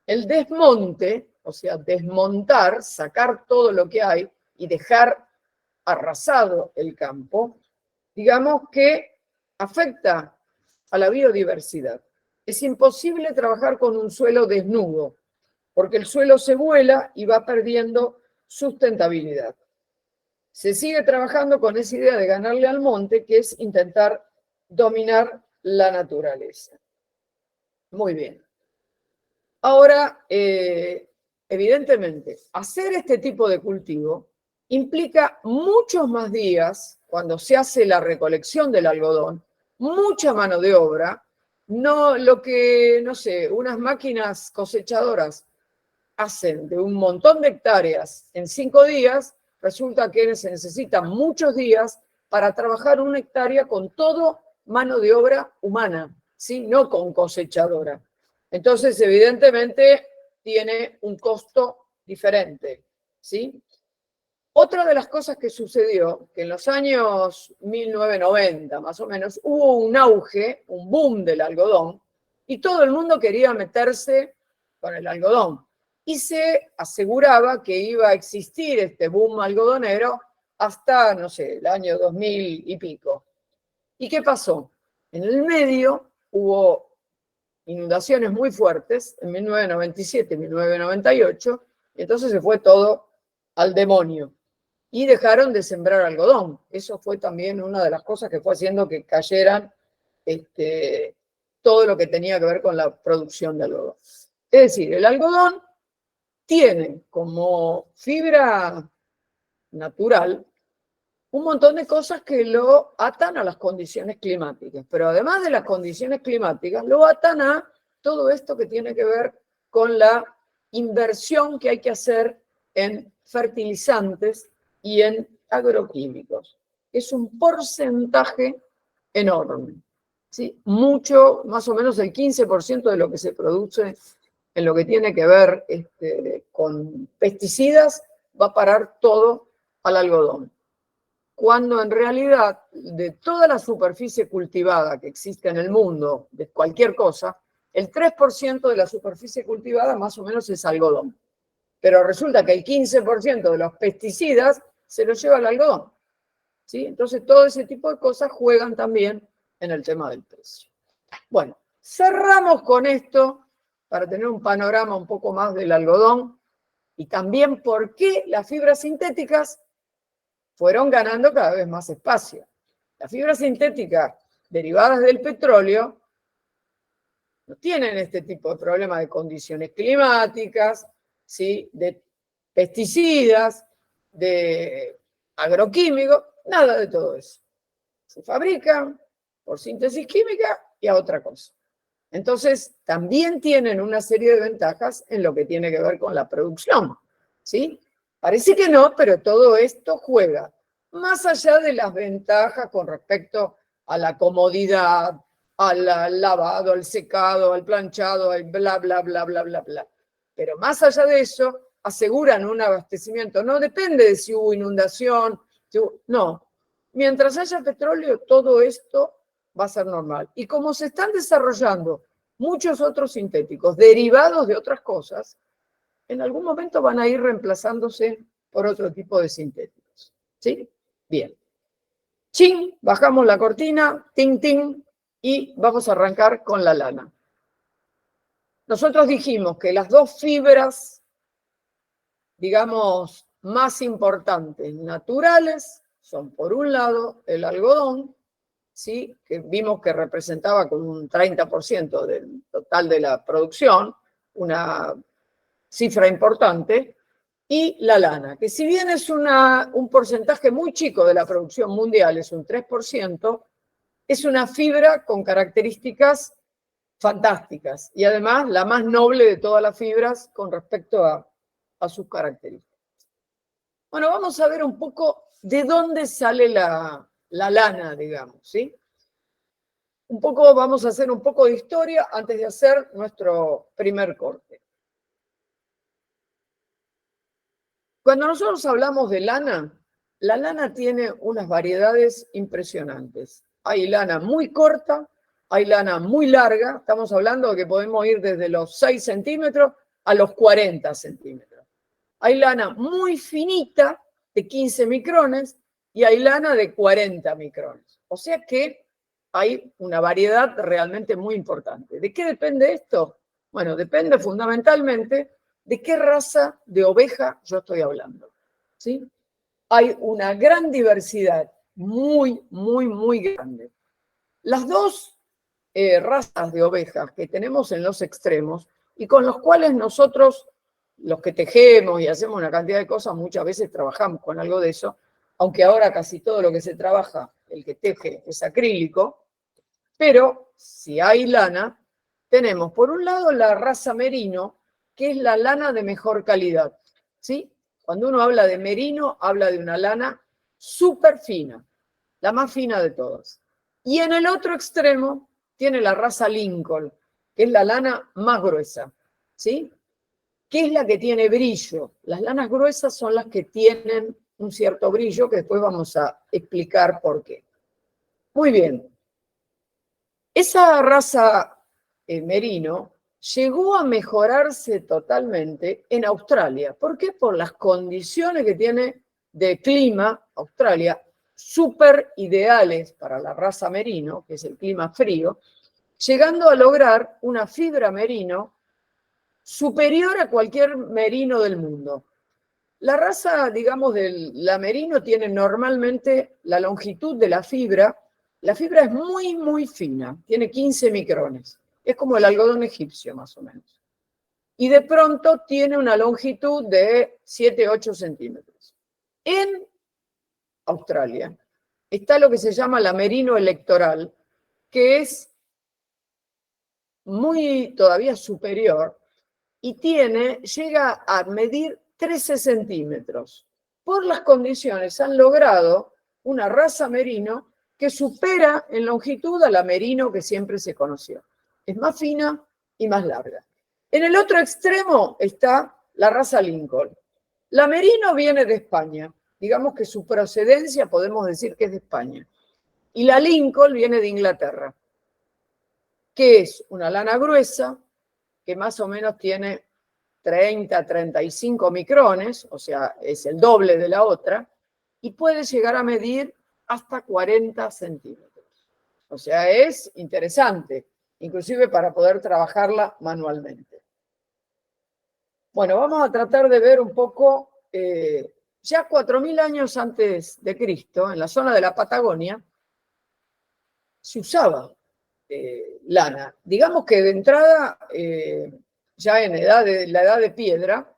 El desmonte, o sea, desmontar, sacar todo lo que hay y dejar arrasado el campo, digamos que afecta a la biodiversidad. Es imposible trabajar con un suelo desnudo, porque el suelo se vuela y va perdiendo sustentabilidad. Se sigue trabajando con esa idea de ganarle al monte, que es intentar dominar la naturaleza. Muy bien. Ahora, evidentemente, hacer este tipo de cultivo implica muchos más días cuando se hace la recolección del algodón, mucha mano de obra, no lo que, no sé, unas máquinas cosechadoras hacen de un montón de hectáreas en 5 días, resulta que se necesitan muchos días para trabajar una hectárea con todo mano de obra humana, ¿sí? No con cosechadora. Entonces, evidentemente, tiene un costo diferente, ¿sí? Otra de las cosas que sucedió, que en los años 1990, más o menos, hubo un auge, un boom del algodón, y todo el mundo quería meterse con el algodón. Y se aseguraba que iba a existir este boom algodonero hasta, no sé, el año 2000 y pico. ¿Y qué pasó? En el medio hubo inundaciones muy fuertes en 1997, 1998, y entonces se fue todo al demonio. Y dejaron de sembrar algodón. Eso fue también una de las cosas que fue haciendo que cayeran todo lo que tenía que ver con la producción de algodón. Es decir, el algodón tiene como fibra natural un montón de cosas que lo atan a las condiciones climáticas, pero además de las condiciones climáticas, lo atan a todo esto que tiene que ver con la inversión que hay que hacer en fertilizantes y en agroquímicos. Es un porcentaje enorme, ¿sí? Mucho, más o menos el 15% de lo que se produce en lo que tiene que ver con pesticidas va a parar todo al algodón, cuando en realidad de toda la superficie cultivada que existe en el mundo, de cualquier cosa, el 3% de la superficie cultivada más o menos es algodón. Pero resulta que el 15% de los pesticidas se los lleva el algodón, ¿sí? Entonces todo ese tipo de cosas juegan también en el tema del precio. Bueno, cerramos con esto para tener un panorama un poco más del algodón y también por qué las fibras sintéticas fueron ganando cada vez más espacio. Las fibras sintéticas derivadas del petróleo no tienen este tipo de problemas de condiciones climáticas, ¿sí? De pesticidas, de agroquímicos, nada de todo eso. Se fabrican por síntesis química y a otra cosa. Entonces, también tienen una serie de ventajas en lo que tiene que ver con la producción, ¿sí? Parece que no, pero todo esto juega. Más allá de las ventajas con respecto a la comodidad, al lavado, al secado, al planchado, al bla, bla, bla, bla, bla, bla. Pero más allá de eso, aseguran un abastecimiento. No depende de si hubo inundación, no. Mientras haya petróleo, todo esto va a ser normal. Y como se están desarrollando muchos otros sintéticos derivados de otras cosas, en algún momento van a ir reemplazándose por otro tipo de sintéticos. ¿Sí? Bien. Chin, bajamos la cortina, ting, ting, y vamos a arrancar con la lana. Nosotros dijimos que las dos fibras, digamos, más importantes, naturales, son por un lado el algodón, ¿sí? Que vimos que representaba como un 30% del total de la producción, una cifra importante, y la lana, que si bien es un porcentaje muy chico de la producción mundial, es un 3%, es una fibra con características fantásticas y además la más noble de todas las fibras con respecto a sus características. Bueno, vamos a ver un poco de dónde sale la lana, digamos, ¿sí? Vamos a hacer un poco de historia antes de hacer nuestro primer corte. Cuando nosotros hablamos de lana, la lana tiene unas variedades impresionantes. Hay lana muy corta, hay lana muy larga, estamos hablando de que podemos ir desde los 6 centímetros a los 40 centímetros. Hay lana muy finita, de 15 micrones, y hay lana de 40 micrones. O sea que hay una variedad realmente muy importante. ¿De qué depende esto? Bueno, depende fundamentalmente de qué raza de oveja yo estoy hablando, ¿sí? Hay una gran diversidad, muy, muy, muy grande. Las dos razas de ovejas que tenemos en los extremos, y con los cuales nosotros, los que tejemos y hacemos una cantidad de cosas, muchas veces trabajamos con algo de eso, aunque ahora casi todo lo que se trabaja, el que teje es acrílico, pero si hay lana, tenemos por un lado la raza merino, que es la lana de mejor calidad, ¿sí? Cuando uno habla de merino, habla de una lana súper fina, la más fina de todas. Y en el otro extremo tiene la raza Lincoln, que es la lana más gruesa, ¿sí? ¿Qué es la que tiene brillo? Las lanas gruesas son las que tienen un cierto brillo, que después vamos a explicar por qué. Muy bien. Esa raza merino llegó a mejorarse totalmente en Australia. ¿Por qué? Por las condiciones que tiene de clima Australia, súper ideales para la raza merino, que es el clima frío, llegando a lograr una fibra merino superior a cualquier merino del mundo. La raza, digamos, la merino tiene normalmente la longitud de la fibra. La fibra es muy, muy fina, tiene 15 micrones. Es como el algodón egipcio, más o menos. Y de pronto tiene una longitud de 7, 8 centímetros. En Australia está lo que se llama la merino electoral, que es muy todavía superior y llega a medir 13 centímetros. Por las condiciones han logrado una raza merino que supera en longitud a la merino que siempre se conoció. Es más fina y más larga. En el otro extremo está la raza Lincoln. La merino viene de España. Digamos que su procedencia podemos decir que es de España. Y la Lincoln viene de Inglaterra, que es una lana gruesa que más o menos tiene 30, 35 micrones, o sea, es el doble de la otra, y puede llegar a medir hasta 40 centímetros. O sea, es interesante, inclusive para poder trabajarla manualmente. Bueno, vamos a tratar de ver un poco, ya 4.000 años antes de Cristo, en la zona de la Patagonia, se usaba lana. Digamos que de entrada, ya en la edad de piedra,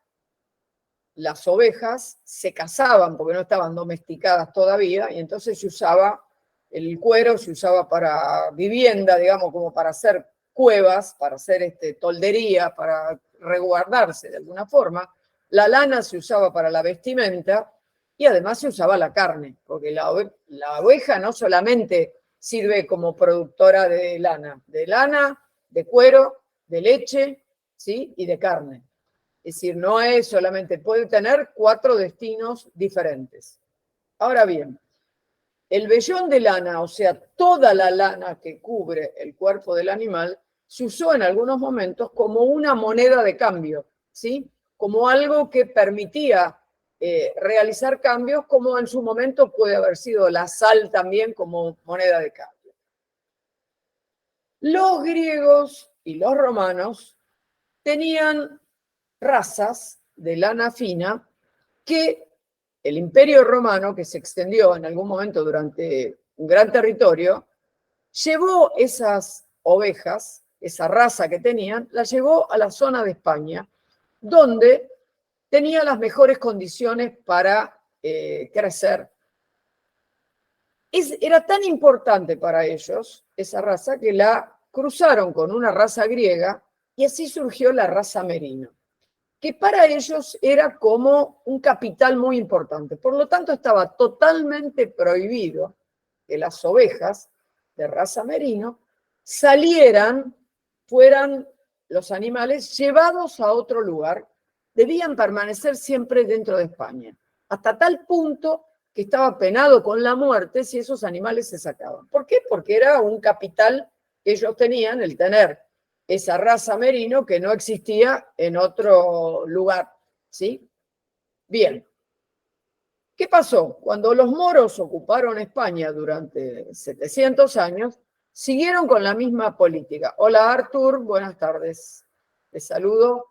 las ovejas se cazaban porque no estaban domesticadas todavía, y entonces se usaba el cuero, se usaba para vivienda, digamos, como para hacer cuevas, para hacer toldería, para resguardarse de alguna forma. La lana se usaba para la vestimenta y además se usaba la carne, porque la oveja no solamente sirve como productora de lana, de cuero, de leche, ¿sí? Y de carne. Es decir, no es solamente, puede tener 4 destinos diferentes. Ahora bien, el vellón de lana, o sea, toda la lana que cubre el cuerpo del animal, se usó en algunos momentos como una moneda de cambio, ¿sí? Como algo que permitía realizar cambios, como en su momento puede haber sido la sal también como moneda de cambio. Los griegos y los romanos tenían razas de lana fina que el Imperio Romano, que se extendió en algún momento durante un gran territorio, llevó esas ovejas, esa raza que tenían, la llevó a la zona de España, donde tenía las mejores condiciones para crecer. Era tan importante para ellos esa raza que la cruzaron con una raza griega y así surgió la raza merino, que para ellos era como un capital muy importante. Por lo tanto, estaba totalmente prohibido que las ovejas de raza merino fueran los animales llevados a otro lugar, debían permanecer siempre dentro de España, hasta tal punto que estaba penado con la muerte si esos animales se sacaban. ¿Por qué? Porque era un capital que ellos tenían, el tener esa raza merino que no existía en otro lugar, ¿sí? Bien. ¿Qué pasó? Cuando los moros ocuparon España durante 700 años, siguieron con la misma política. Hola Artur, buenas tardes, te saludo.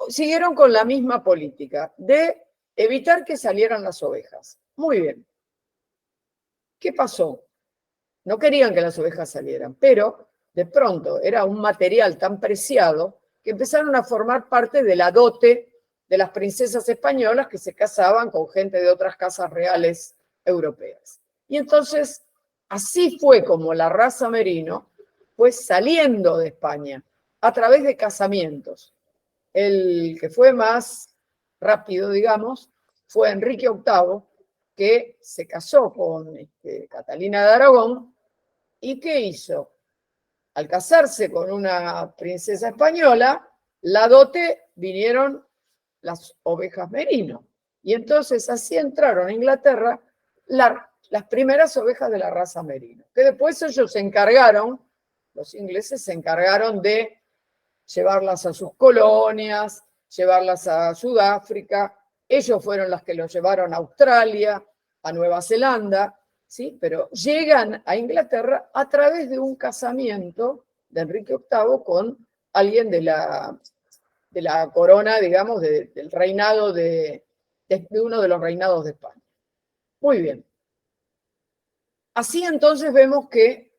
Siguieron con la misma política de evitar que salieran las ovejas. Muy bien. ¿Qué pasó? No querían que las ovejas salieran, pero de pronto era un material tan preciado que empezaron a formar parte de la dote de las princesas españolas que se casaban con gente de otras casas reales europeas. Y entonces, así fue como la raza merino fue saliendo de España a través de casamientos. El que fue más rápido, digamos, fue Enrique VIII, que se casó con Catalina de Aragón. ¿Y qué hizo? Al casarse con una princesa española, la dote vinieron las ovejas merino. Y entonces así entraron a Inglaterra las primeras ovejas de la raza merino, que después ellos se encargaron, los ingleses se encargaron de llevarlas a sus colonias, llevarlas a Sudáfrica. Ellos fueron las que los llevaron a Australia, a Nueva Zelanda, ¿sí? Pero llegan a Inglaterra a través de un casamiento de Enrique VIII con alguien de la corona, digamos, del reinado de uno de los reinados de España. Muy bien. Así entonces vemos que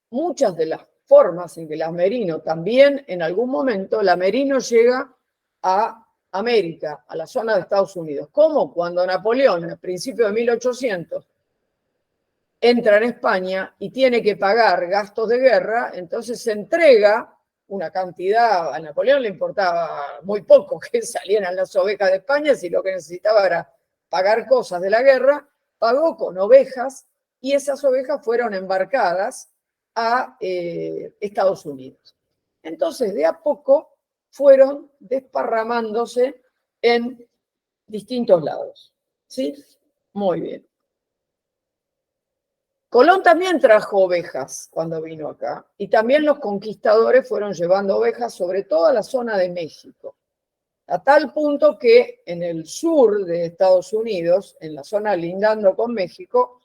muchas de las formas en que la merino también en algún momento la merino llega a América, a la zona de Estados Unidos. Como cuando Napoleón, a principios de 1800, entra en España y tiene que pagar gastos de guerra, entonces se entrega una cantidad, a Napoleón le importaba muy poco que salieran las ovejas de España, si lo que necesitaba era pagar cosas de la guerra, pagó con ovejas y esas ovejas fueron embarcadas a Estados Unidos. Entonces, de a poco fueron desparramándose en distintos lados. ¿Sí? Muy bien. Colón también trajo ovejas cuando vino acá, y también los conquistadores fueron llevando ovejas sobre toda la zona de México, a tal punto que en el sur de Estados Unidos, en la zona lindando con México,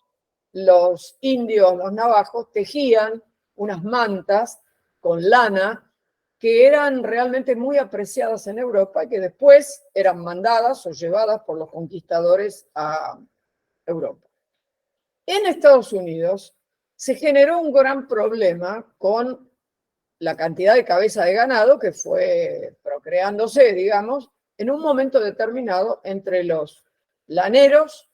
los indios, los navajos, tejían unas mantas con lana que eran realmente muy apreciadas en Europa y que después eran mandadas o llevadas por los conquistadores a Europa. En Estados Unidos se generó un gran problema con la cantidad de cabeza de ganado que fue procreándose, digamos, en un momento determinado entre los laneros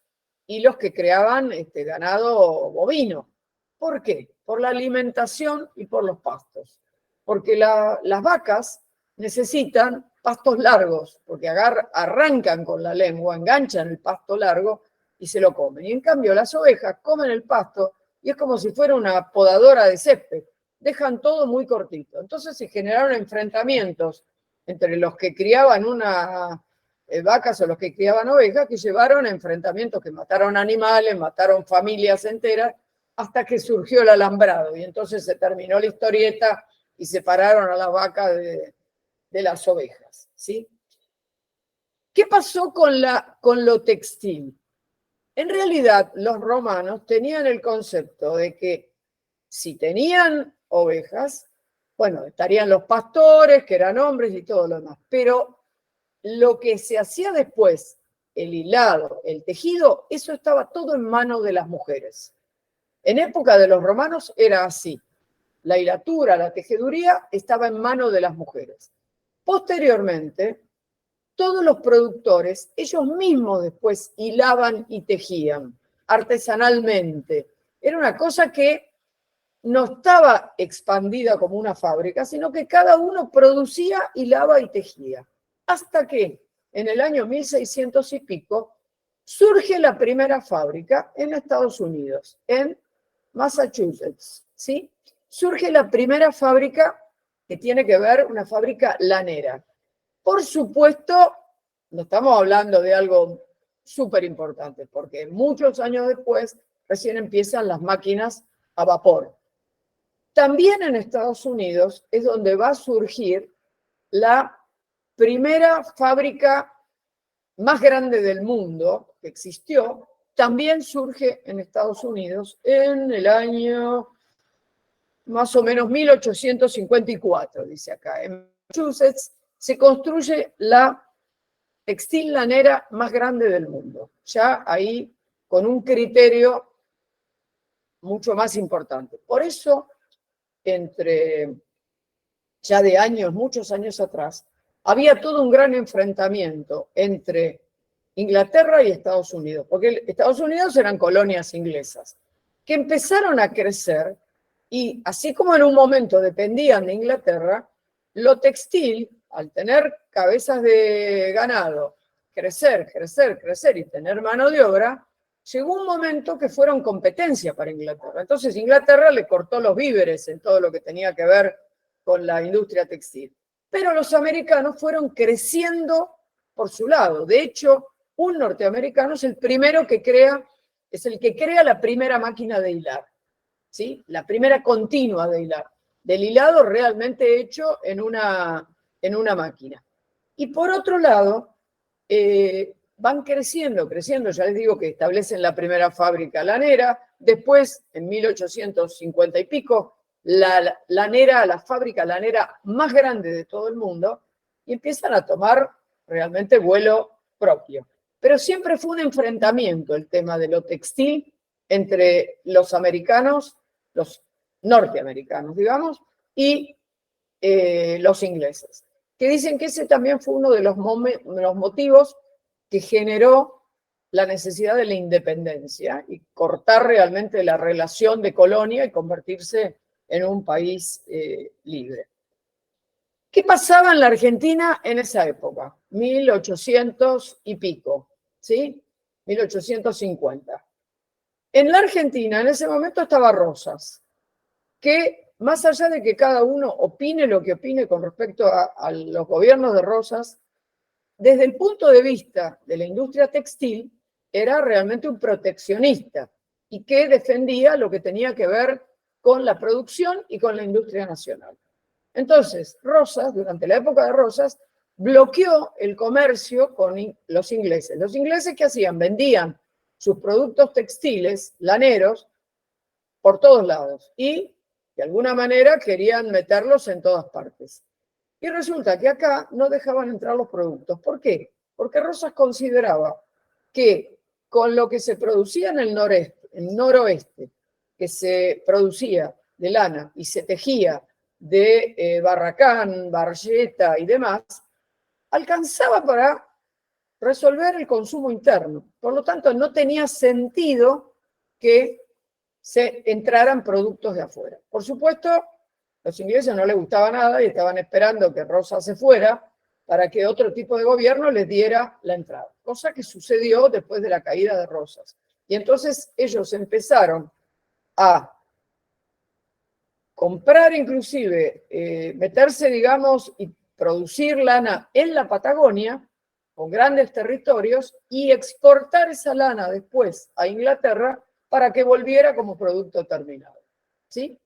y los que creaban ganado bovino. ¿Por qué? Por la alimentación y por los pastos. Porque las vacas necesitan pastos largos, porque arrancan con la lengua, enganchan el pasto largo y se lo comen. Y en cambio las ovejas comen el pasto y es como si fuera una podadora de césped. Dejan todo muy cortito. Entonces se generaron enfrentamientos entre los que criaban vacas o los que criaban ovejas, que llevaron a enfrentamientos que mataron animales, mataron familias enteras, hasta que surgió el alambrado. Y entonces se terminó la historieta y separaron a las vacas de las ovejas. ¿Sí? ¿Qué pasó con lo textil? En realidad, los romanos tenían el concepto de que si tenían ovejas, bueno, estarían los pastores, que eran hombres y todo lo demás, pero lo que se hacía después, el hilado, el tejido, eso estaba todo en manos de las mujeres. En época de los romanos era así. La hilatura, la tejeduría estaba en manos de las mujeres. Posteriormente, todos los productores, ellos mismos después hilaban y tejían artesanalmente. Era una cosa que no estaba expandida como una fábrica, sino que cada uno producía, hilaba y tejía. Hasta que en el año 1600 y pico surge la primera fábrica en Estados Unidos, en Massachusetts, ¿sí? Surge la primera fábrica que tiene que ver, una fábrica lanera. Por supuesto, no estamos hablando de algo súper importante, porque muchos años después recién empiezan las máquinas a vapor. También en Estados Unidos es donde va a surgir la primera fábrica más grande del mundo que existió. También surge en Estados Unidos en el año más o menos 1854, dice acá. En Massachusetts se construye la textil lanera más grande del mundo, ya ahí con un criterio mucho más importante. Por eso, entre ya de años, muchos años atrás, había todo un gran enfrentamiento entre Inglaterra y Estados Unidos, porque Estados Unidos eran colonias inglesas, que empezaron a crecer y así como en un momento dependían de Inglaterra, lo textil, al tener cabezas de ganado, crecer, crecer, crecer y tener mano de obra, llegó un momento que fueron competencia para Inglaterra. Entonces Inglaterra le cortó los víveres en todo lo que tenía que ver con la industria textil. Pero los americanos fueron creciendo por su lado. De hecho, un norteamericano es el primero que crea, es el que crea la primera máquina de hilar, ¿sí? La primera continua de hilar, del hilado realmente hecho en una máquina. Y por otro lado, van creciendo, creciendo, ya les digo que establecen la primera fábrica lanera, después, en 1850 y pico, la fábrica lanera más grande de todo el mundo, y empiezan a tomar realmente vuelo propio. Pero siempre fue un enfrentamiento el tema de lo textil entre los americanos, los norteamericanos, digamos, y los ingleses, que dicen que ese también fue uno de los motivos que generó la necesidad de la independencia y cortar realmente la relación de colonia y convertirse en un país libre. ¿Qué pasaba en la Argentina en esa época? 1800 y pico, ¿sí? 1850. En la Argentina, en ese momento, estaba Rosas, que más allá de que cada uno opine lo que opine con respecto a los gobiernos de Rosas, desde el punto de vista de la industria textil, era realmente un proteccionista y que defendía lo que tenía que ver con la producción y con la industria nacional. Entonces, Rosas, durante la época de Rosas, bloqueó el comercio con los ingleses. ¿Los ingleses qué hacían? Vendían sus productos textiles, laneros, por todos lados y, de alguna manera, querían meterlos en todas partes. Y resulta que acá no dejaban entrar los productos. ¿Por qué? Porque Rosas consideraba que con lo que se producía en el noroeste, que se producía de lana y se tejía de barracán, barlleta y demás, alcanzaba para resolver el consumo interno. Por lo tanto, no tenía sentido que se entraran productos de afuera. Por supuesto, los ingleses no les gustaba nada y estaban esperando que Rosas se fuera para que otro tipo de gobierno les diera la entrada, cosa que sucedió después de la caída de Rosas. Y entonces ellos empezaron a comprar inclusive, meterse, digamos, y producir lana en la Patagonia, con grandes territorios, y exportar esa lana después a Inglaterra para que volviera como producto terminado. ¿Sí?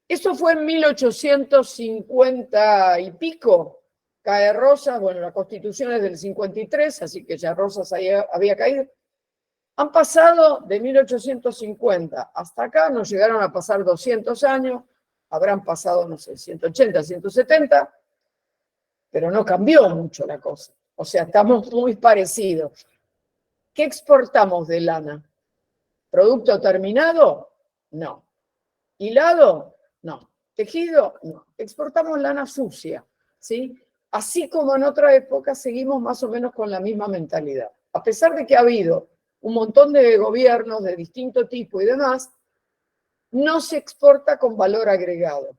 Eso fue en 1850 y pico. Cae Rosas, bueno, la Constitución es del 53, así que ya Rosas había caído. Han pasado de 1850 hasta acá, nos llegaron a pasar 200 años, habrán pasado, no sé, 180, 170, pero no cambió mucho la cosa. O sea, estamos muy parecidos. ¿Qué exportamos de lana? ¿Producto terminado? No. ¿Hilado? No. ¿Tejido? No. Exportamos lana sucia, ¿sí? Así como en otra época seguimos más o menos con la misma mentalidad. A pesar de que ha habido un montón de gobiernos de distinto tipo y demás, no se exporta con valor agregado,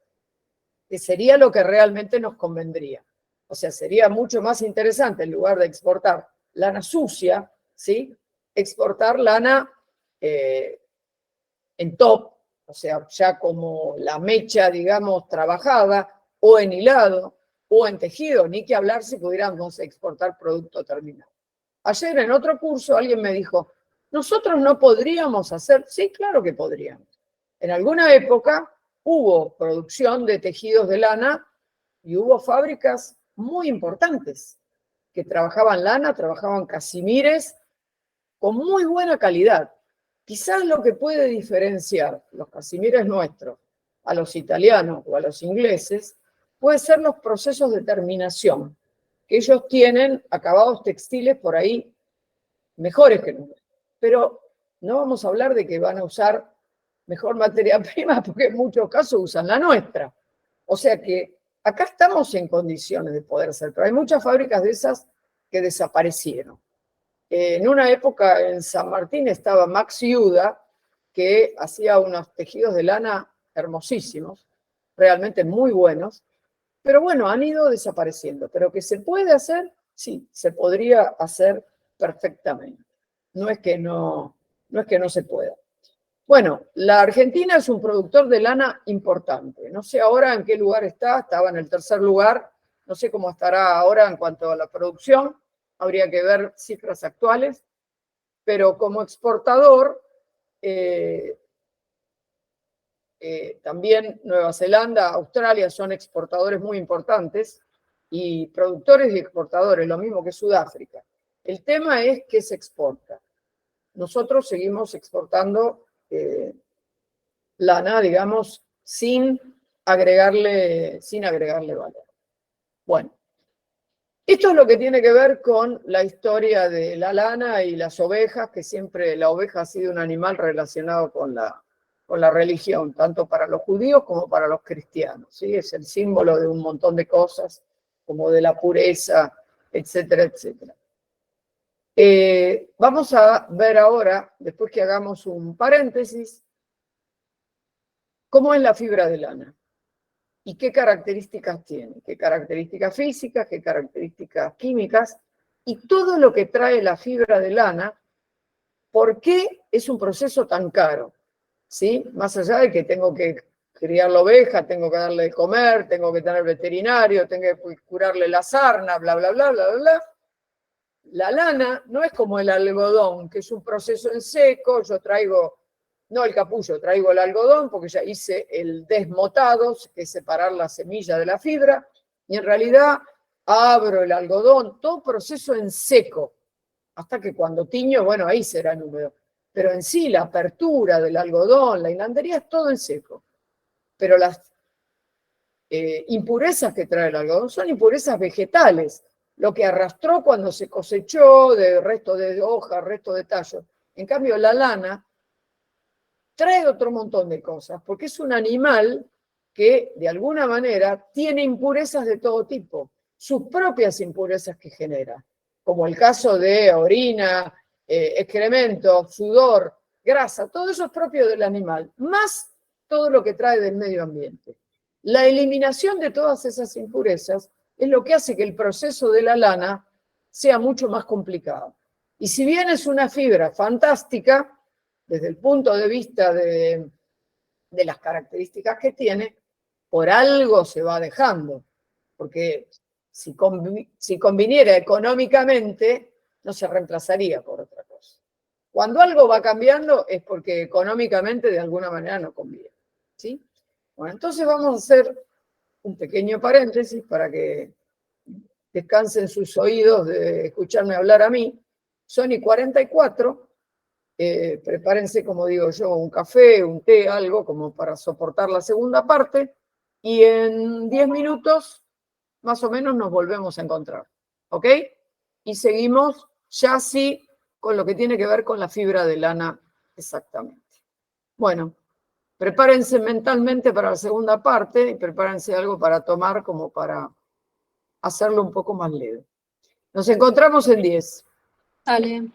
que sería lo que realmente nos convendría. O sea, sería mucho más interesante, en lugar de exportar lana sucia, ¿sí? Exportar lana en top, o sea, ya como la mecha, digamos, trabajada, o en hilado, o en tejido, ni que hablar si pudiéramos exportar producto terminado. Ayer en otro curso alguien me dijo, ¿nosotros no podríamos hacer? Sí, claro que podríamos. En alguna época hubo producción de tejidos de lana y hubo fábricas muy importantes que trabajaban lana, trabajaban casimires con muy buena calidad. Quizás lo que puede diferenciar los casimires nuestros a los italianos o a los ingleses puede ser los procesos de terminación, que ellos tienen acabados textiles por ahí mejores que nosotros. Pero no vamos a hablar de que van a usar mejor materia prima, porque en muchos casos usan la nuestra. O sea que acá estamos en condiciones de poder hacer, pero hay muchas fábricas de esas que desaparecieron. En una época en San Martín estaba Max Iuda, que hacía unos tejidos de lana hermosísimos, realmente muy buenos, pero bueno, han ido desapareciendo. Pero que se puede hacer, sí, se podría hacer perfectamente. No es que no, no es que no se pueda. Bueno, la Argentina es un productor de lana importante. No sé ahora en qué lugar está, estaba en el tercer lugar, no sé cómo estará ahora en cuanto a la producción, habría que ver cifras actuales, pero como exportador, también Nueva Zelanda, Australia son exportadores muy importantes y productores y exportadores, lo mismo que Sudáfrica. El tema es que se exporta. Nosotros seguimos exportando lana, digamos, sin agregarle valor. Bueno, esto es lo que tiene que ver con la historia de la lana y las ovejas, que siempre la oveja ha sido un animal relacionado con la religión, tanto para los judíos como para los cristianos. ¿Sí? Es el símbolo de un montón de cosas, como de la pureza, etcétera, etcétera. Vamos a ver ahora, después que hagamos un paréntesis, cómo es la fibra de lana y qué características tiene, qué características físicas, qué características químicas, y todo lo que trae la fibra de lana, por qué es un proceso tan caro, ¿sí? Más allá de que tengo que criar la oveja, tengo que darle de comer, tengo que tener veterinario, tengo que curarle la sarna, bla, bla, bla, bla, bla, bla. La lana no es como el algodón, que es un proceso en seco, yo traigo, no el capullo, traigo el algodón porque ya hice el desmotado, que es separar la semilla de la fibra, y en realidad abro el algodón, todo proceso en seco, hasta que cuando tiño, bueno, ahí será en húmedo. Pero en sí, la apertura del algodón, la hilandería, es todo en seco. Pero las impurezas que trae el algodón son impurezas vegetales, lo que arrastró cuando se cosechó de resto de hoja, resto de tallo. En cambio, la lana trae otro montón de cosas, porque es un animal que de alguna manera tiene impurezas de todo tipo, sus propias impurezas que genera, como el caso de orina, excremento, sudor, grasa, todo eso es propio del animal, más todo lo que trae del medio ambiente. La eliminación de todas esas impurezas es lo que hace que el proceso de la lana sea mucho más complicado. Y si bien es una fibra fantástica, desde el punto de vista de las características que tiene, por algo se va dejando, porque si conviniera económicamente, no se reemplazaría por otra cosa. Cuando algo va cambiando es porque económicamente de alguna manera no conviene. ¿Sí? Bueno, entonces vamos a hacer un pequeño paréntesis para que descansen sus oídos de escucharme hablar a mí. Son y 44. Prepárense, como digo yo, un café, un té, algo como para soportar la segunda parte, y en 10 minutos más o menos nos volvemos a encontrar, ¿ok? Y seguimos ya sí con lo que tiene que ver con la fibra de lana exactamente. Bueno, prepárense mentalmente para la segunda parte y prepárense algo para tomar como para hacerlo un poco más leve. Nos encontramos en 10. Dale.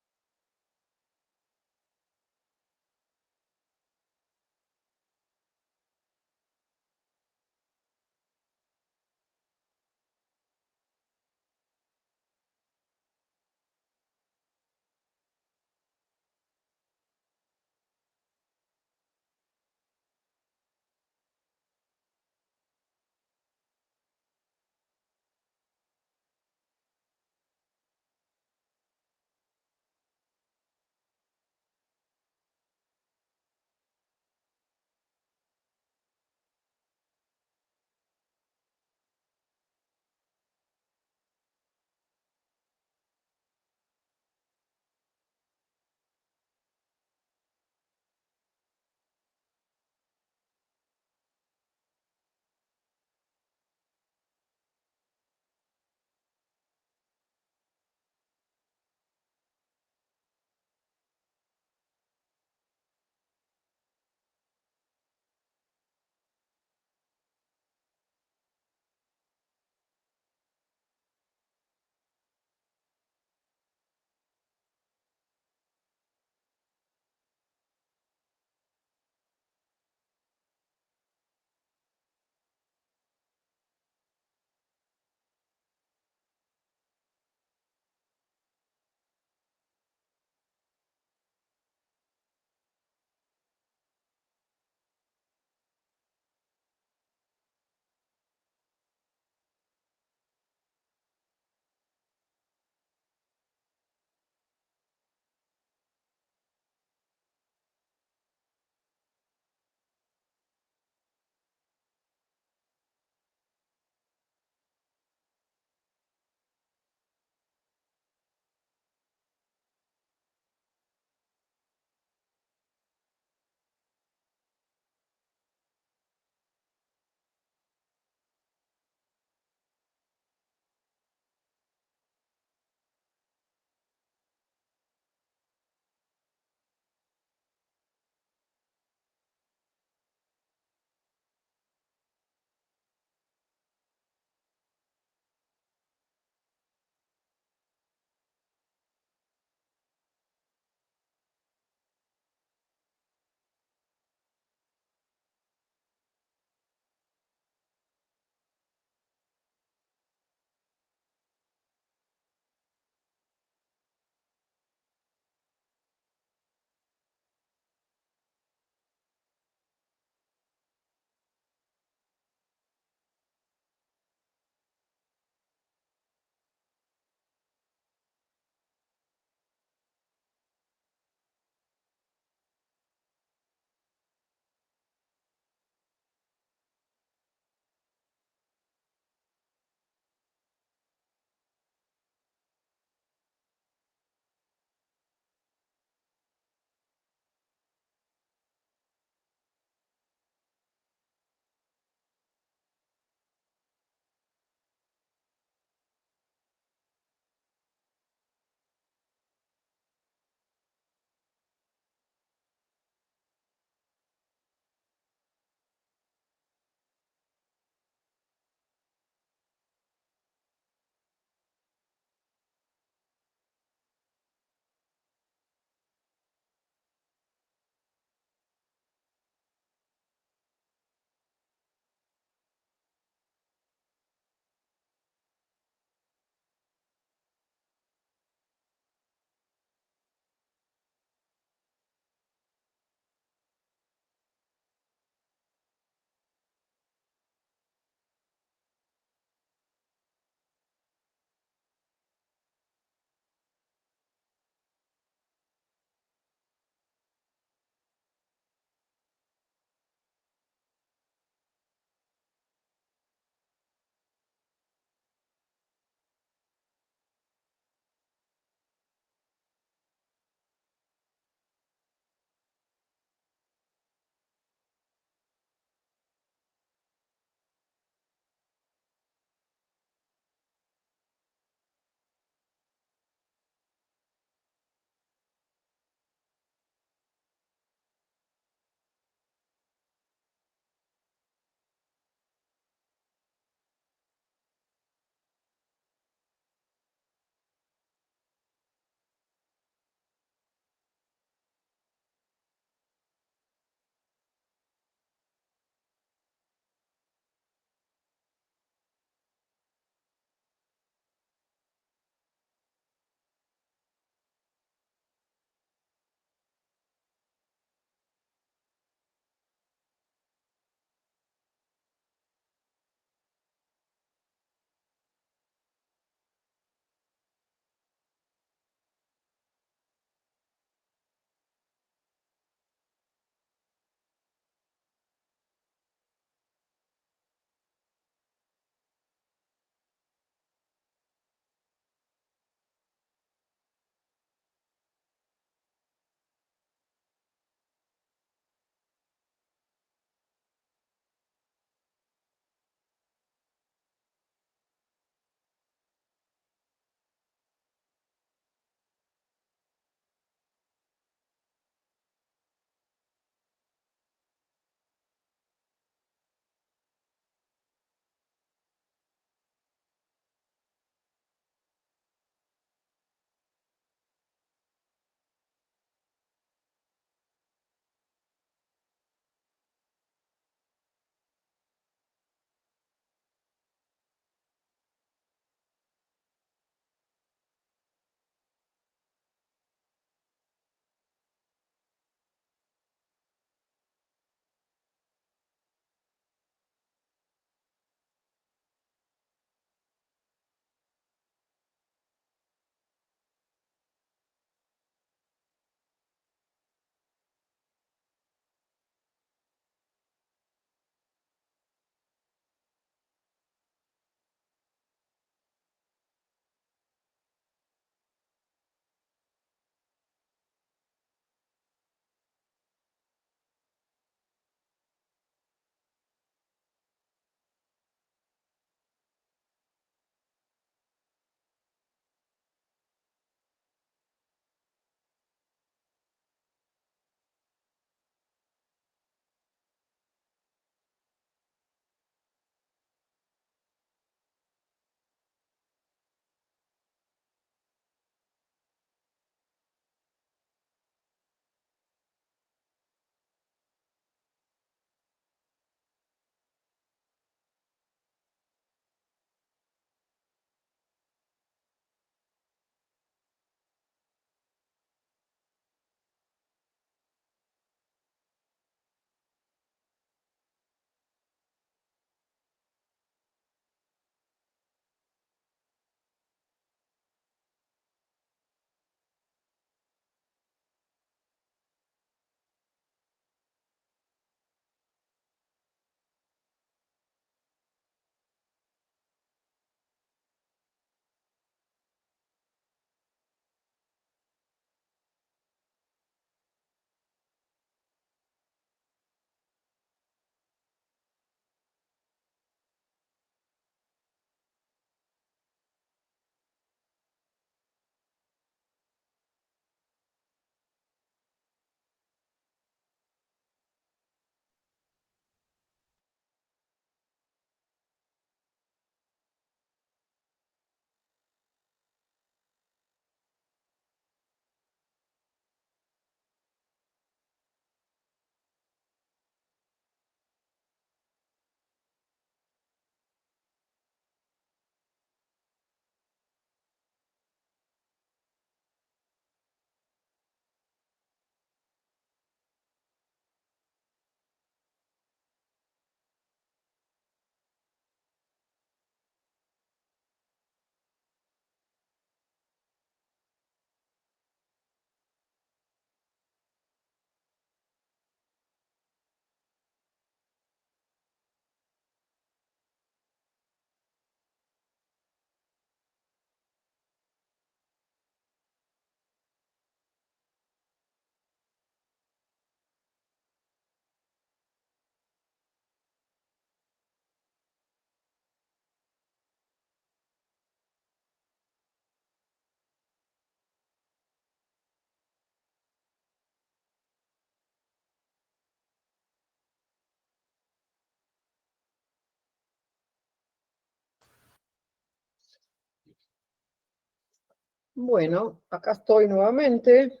Bueno, acá estoy nuevamente.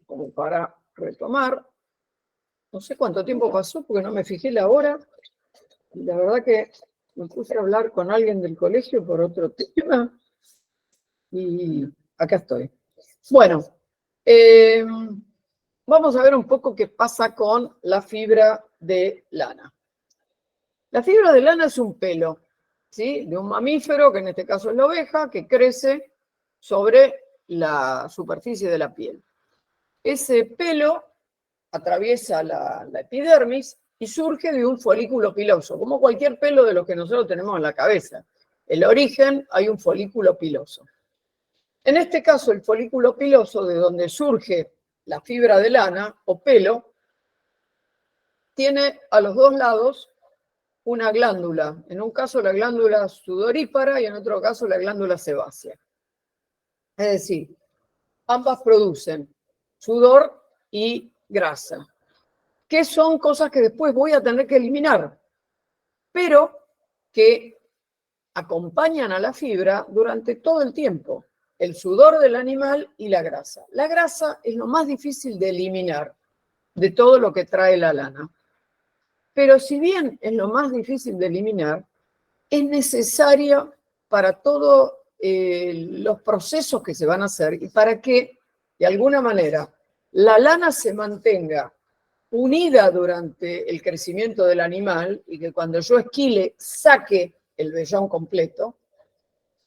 Como para retomar. No sé cuánto tiempo pasó porque no me fijé la hora. Y la verdad que me puse a hablar con alguien del colegio por otro tema. Y acá estoy. Bueno, vamos a ver un poco qué pasa con la fibra de lana. La fibra de lana es un pelo, ¿sí? De un mamífero, que en este caso es la oveja, que crece sobre la superficie de la piel. Ese pelo atraviesa la epidermis y surge de un folículo piloso, como cualquier pelo de los que nosotros tenemos en la cabeza. El origen, hay un folículo piloso. En este caso, el folículo piloso, de donde surge la fibra de lana o pelo, tiene a los dos lados una glándula. En un caso la glándula sudorípara y en otro caso la glándula sebácea. Es decir, ambas producen sudor y grasa, que son cosas que después voy a tener que eliminar, pero que acompañan a la fibra durante todo el tiempo. El sudor del animal y la grasa. La grasa es lo más difícil de eliminar de todo lo que trae la lana. Pero si bien es lo más difícil de eliminar, es necesaria para todos los procesos que se van a hacer y para que, de alguna manera, la lana se mantenga unida durante el crecimiento del animal y que cuando yo esquile saque el vellón completo.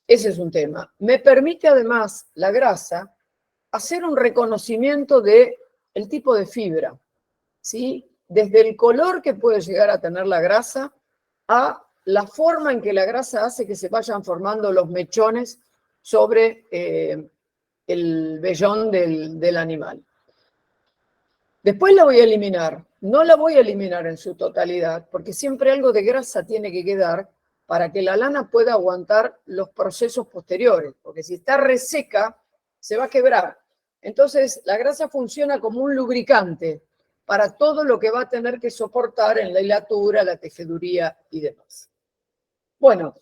Ese es un tema. Me permite además la grasa hacer un reconocimiento del tipo de fibra, ¿sí? Desde el color que puede llegar a tener la grasa a la forma en que la grasa hace que se vayan formando los mechones sobre el vellón del animal. Después la voy a eliminar. No la voy a eliminar en su totalidad, porque siempre algo de grasa tiene que quedar para que la lana pueda aguantar los procesos posteriores, porque si está reseca, se va a quebrar. Entonces, la grasa funciona como un lubricante para todo lo que va a tener que soportar en la hilatura, la tejeduría y demás. Bueno,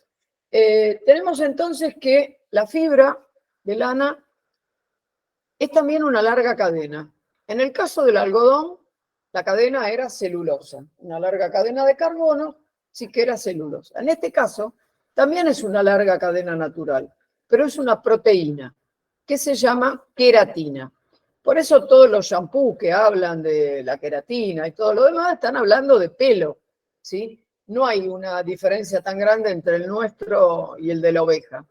tenemos entonces que la fibra de lana es también una larga cadena. En el caso del algodón, la cadena era celulosa, una larga cadena de carbono, sí que era celulosa. En este caso, también es una larga cadena natural, pero es una proteína que se llama queratina. Por eso todos los shampoos que hablan de la queratina y todo lo demás están hablando de pelo, ¿sí? No hay una diferencia tan grande entre el nuestro y el de la oveja.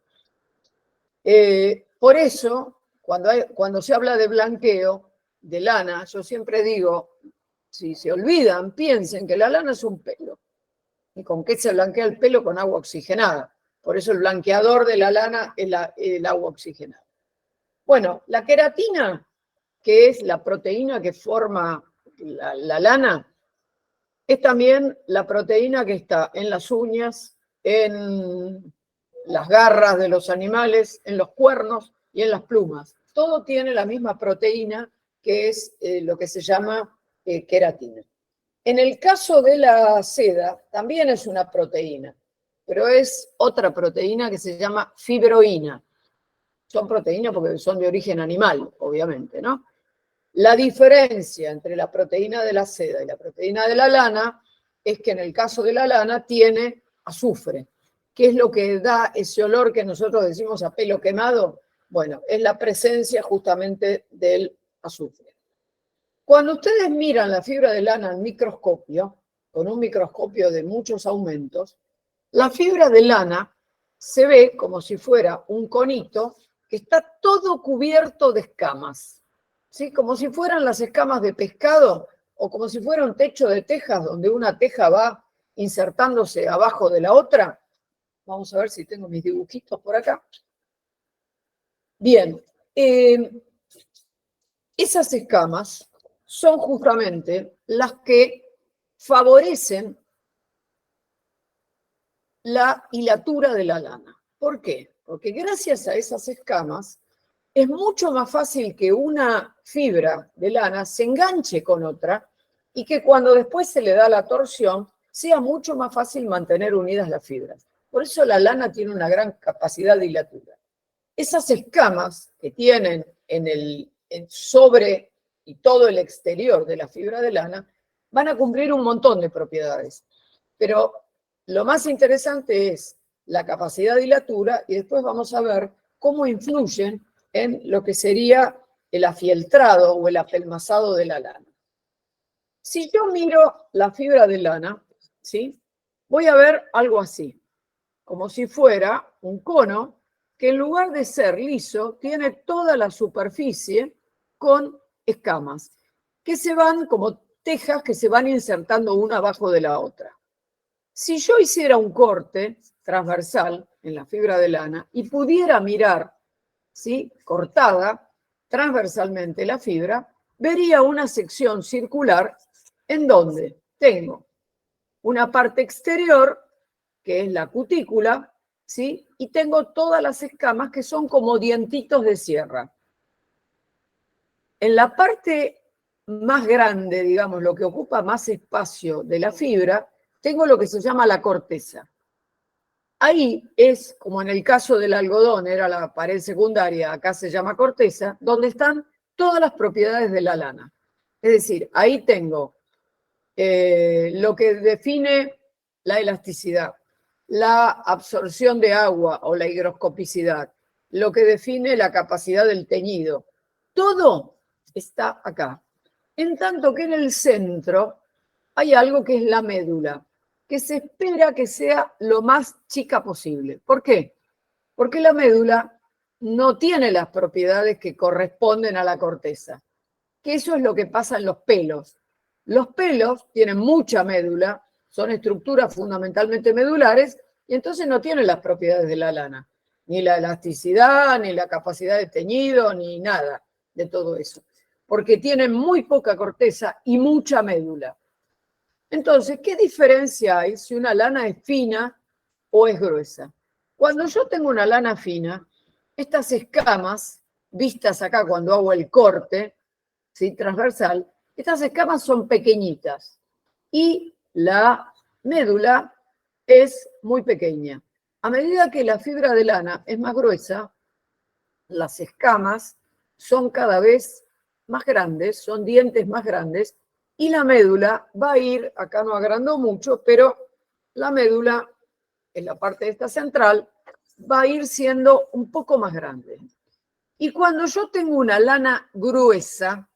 Por eso, cuando se habla de blanqueo, de lana, yo siempre digo, si se olvidan, piensen que la lana es un pelo. ¿Y con qué se blanquea el pelo? Con agua oxigenada. Por eso el blanqueador de la lana es el agua oxigenada. Bueno, la queratina, que es la proteína que forma la lana, es también la proteína que está en las uñas, en las garras de los animales, en los cuernos y en las plumas. Todo tiene la misma proteína, que es lo que se llama queratina. En el caso de la seda, también es una proteína, pero es otra proteína que se llama fibroína. Son proteínas porque son de origen animal, obviamente, ¿no? La diferencia entre la proteína de la seda y la proteína de la lana es que en el caso de la lana tiene azufre. ¿Qué es lo que da ese olor que nosotros decimos a pelo quemado? Bueno, es la presencia justamente del azufre. Cuando ustedes miran la fibra de lana al microscopio, con un microscopio de muchos aumentos, la fibra de lana se ve como si fuera un conito que está todo cubierto de escamas, ¿sí? Como si fueran las escamas de pescado o como si fuera un techo de tejas donde una teja va insertándose abajo de la otra. Vamos a ver si tengo mis dibujitos por acá. Bien, esas escamas son justamente las que favorecen la hilatura de la lana. ¿Por qué? Porque gracias a esas escamas es mucho más fácil que una fibra de lana se enganche con otra y que cuando después se le da la torsión sea mucho más fácil mantener unidas las fibras. Por eso la lana tiene una gran capacidad dilatura. Esas escamas que tienen sobre y todo el exterior de la fibra de lana van a cumplir un montón de propiedades. Pero lo más interesante es la capacidad dilatura y después vamos a ver cómo influyen en lo que sería el afieltrado o el apelmazado de la lana. Si yo miro la fibra de lana, ¿sí? Voy a ver algo así, como si fuera un cono que en lugar de ser liso, tiene toda la superficie con escamas, que se van como tejas que se van insertando una abajo de la otra. Si yo hiciera un corte transversal en la fibra de lana y pudiera mirar, ¿sí?, cortada transversalmente la fibra, vería una sección circular en donde tengo una parte exterior, que es la cutícula, ¿sí?, y tengo todas las escamas que son como dientitos de sierra. En la parte más grande, digamos, lo que ocupa más espacio de la fibra, tengo lo que se llama la corteza. Ahí es, como en el caso del algodón, era la pared secundaria, acá se llama corteza, donde están todas las propiedades de la lana. Es decir, ahí tengo lo que define la elasticidad, la absorción de agua o la higroscopicidad, lo que define la capacidad del teñido. Todo está acá. En tanto que en el centro hay algo que es la médula, que se espera que sea lo más chica posible. ¿Por qué? Porque la médula no tiene las propiedades que corresponden a la corteza, que eso es lo que pasa en los pelos. Los pelos tienen mucha médula, son estructuras fundamentalmente medulares, y entonces no tienen las propiedades de la lana, ni la elasticidad, ni la capacidad de teñido, ni nada de todo eso, porque tienen muy poca corteza y mucha médula. Entonces, ¿qué diferencia hay si una lana es fina o es gruesa? Cuando yo tengo una lana fina, estas escamas, vistas acá cuando hago el corte, ¿sí?, transversal, estas escamas son pequeñitas y la médula es muy pequeña. A medida que la fibra de lana es más gruesa, las escamas son cada vez más grandes, son dientes más grandes, y la médula va a ir, acá no agrandó mucho, pero la médula, en la parte de esta central, va a ir siendo un poco más grande. Y cuando yo tengo una lana gruesa,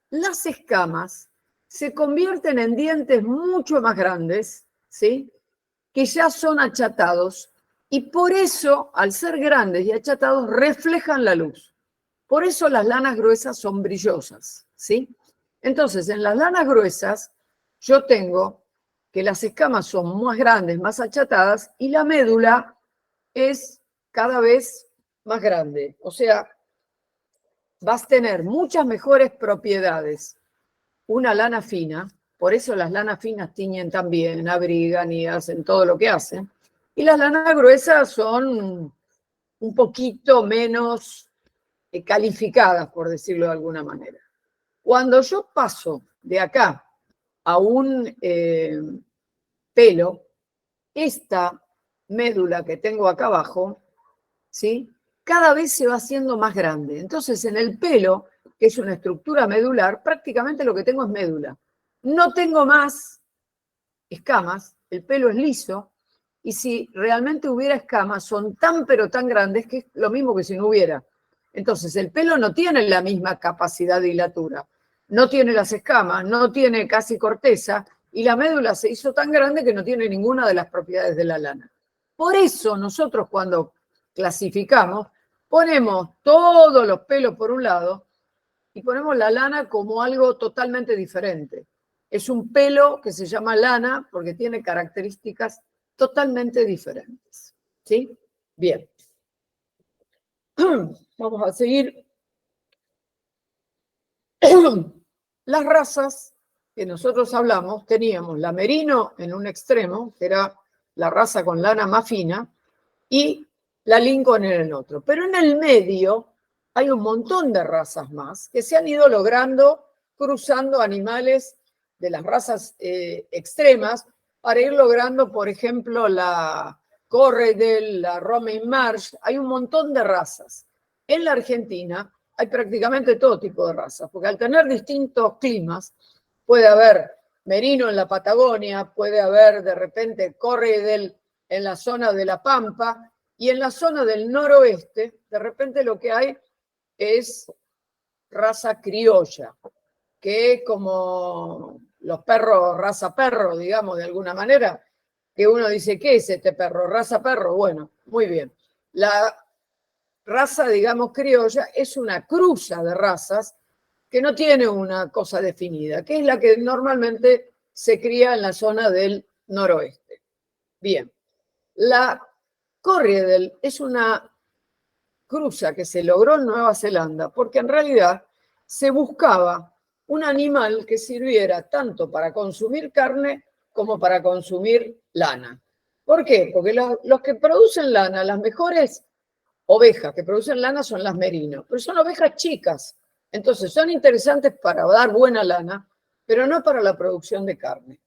las escamas se convierten en dientes mucho más grandes, ¿sí?, que ya son achatados, y por eso, al ser grandes y achatados, reflejan la luz. Por eso las lanas gruesas son brillosas, ¿sí? Entonces, en las lanas gruesas, yo tengo que las escamas son más grandes, más achatadas, y la médula es cada vez más grande. O sea, vas a tener muchas mejores propiedades una lana fina, por eso las lanas finas tiñen también, abrigan y hacen todo lo que hacen, y las lanas gruesas son un poquito menos calificadas, por decirlo de alguna manera. Cuando yo paso de acá a un pelo, esta médula que tengo acá abajo, ¿sí?, cada vez se va haciendo más grande. Entonces, en el pelo, que es una estructura medular, prácticamente lo que tengo es médula. No tengo más escamas, el pelo es liso, y si realmente hubiera escamas, son tan pero tan grandes que es lo mismo que si no hubiera. Entonces, el pelo no tiene la misma capacidad dilatura, no tiene las escamas, no tiene casi corteza, y la médula se hizo tan grande que no tiene ninguna de las propiedades de la lana. Por eso nosotros cuando clasificamos, ponemos todos los pelos por un lado y ponemos la lana como algo totalmente diferente. Es un pelo que se llama lana porque tiene características totalmente diferentes. ¿Sí? Bien. Vamos a seguir. Las razas que nosotros hablamos, teníamos la merino en un extremo, que era la raza con lana más fina, y la Lincoln en el otro. Pero en el medio hay un montón de razas más que se han ido logrando cruzando animales de las razas extremas, para ir logrando, por ejemplo, la Corriedale, la Romain Marsh. Hay un montón de razas. En la Argentina hay prácticamente todo tipo de razas, porque al tener distintos climas, puede haber merino en la Patagonia, puede haber de repente Corriedale en la zona de La Pampa, y en la zona del noroeste, de repente lo que hay es raza criolla, que como los perros, raza perro, digamos, de alguna manera, que uno dice, ¿qué es este perro? ¿Raza perro? Bueno, muy bien. La raza, digamos, criolla es una cruza de razas que no tiene una cosa definida, que es la que normalmente se cría en la zona del noroeste. Bien, la Corriedale es una cruza que se logró en Nueva Zelanda, porque en realidad se buscaba un animal que sirviera tanto para consumir carne como para consumir lana. ¿Por qué? Porque los que producen lana, las mejores ovejas que producen lana son las merinos, pero son ovejas chicas, entonces son interesantes para dar buena lana, pero no para la producción de carne.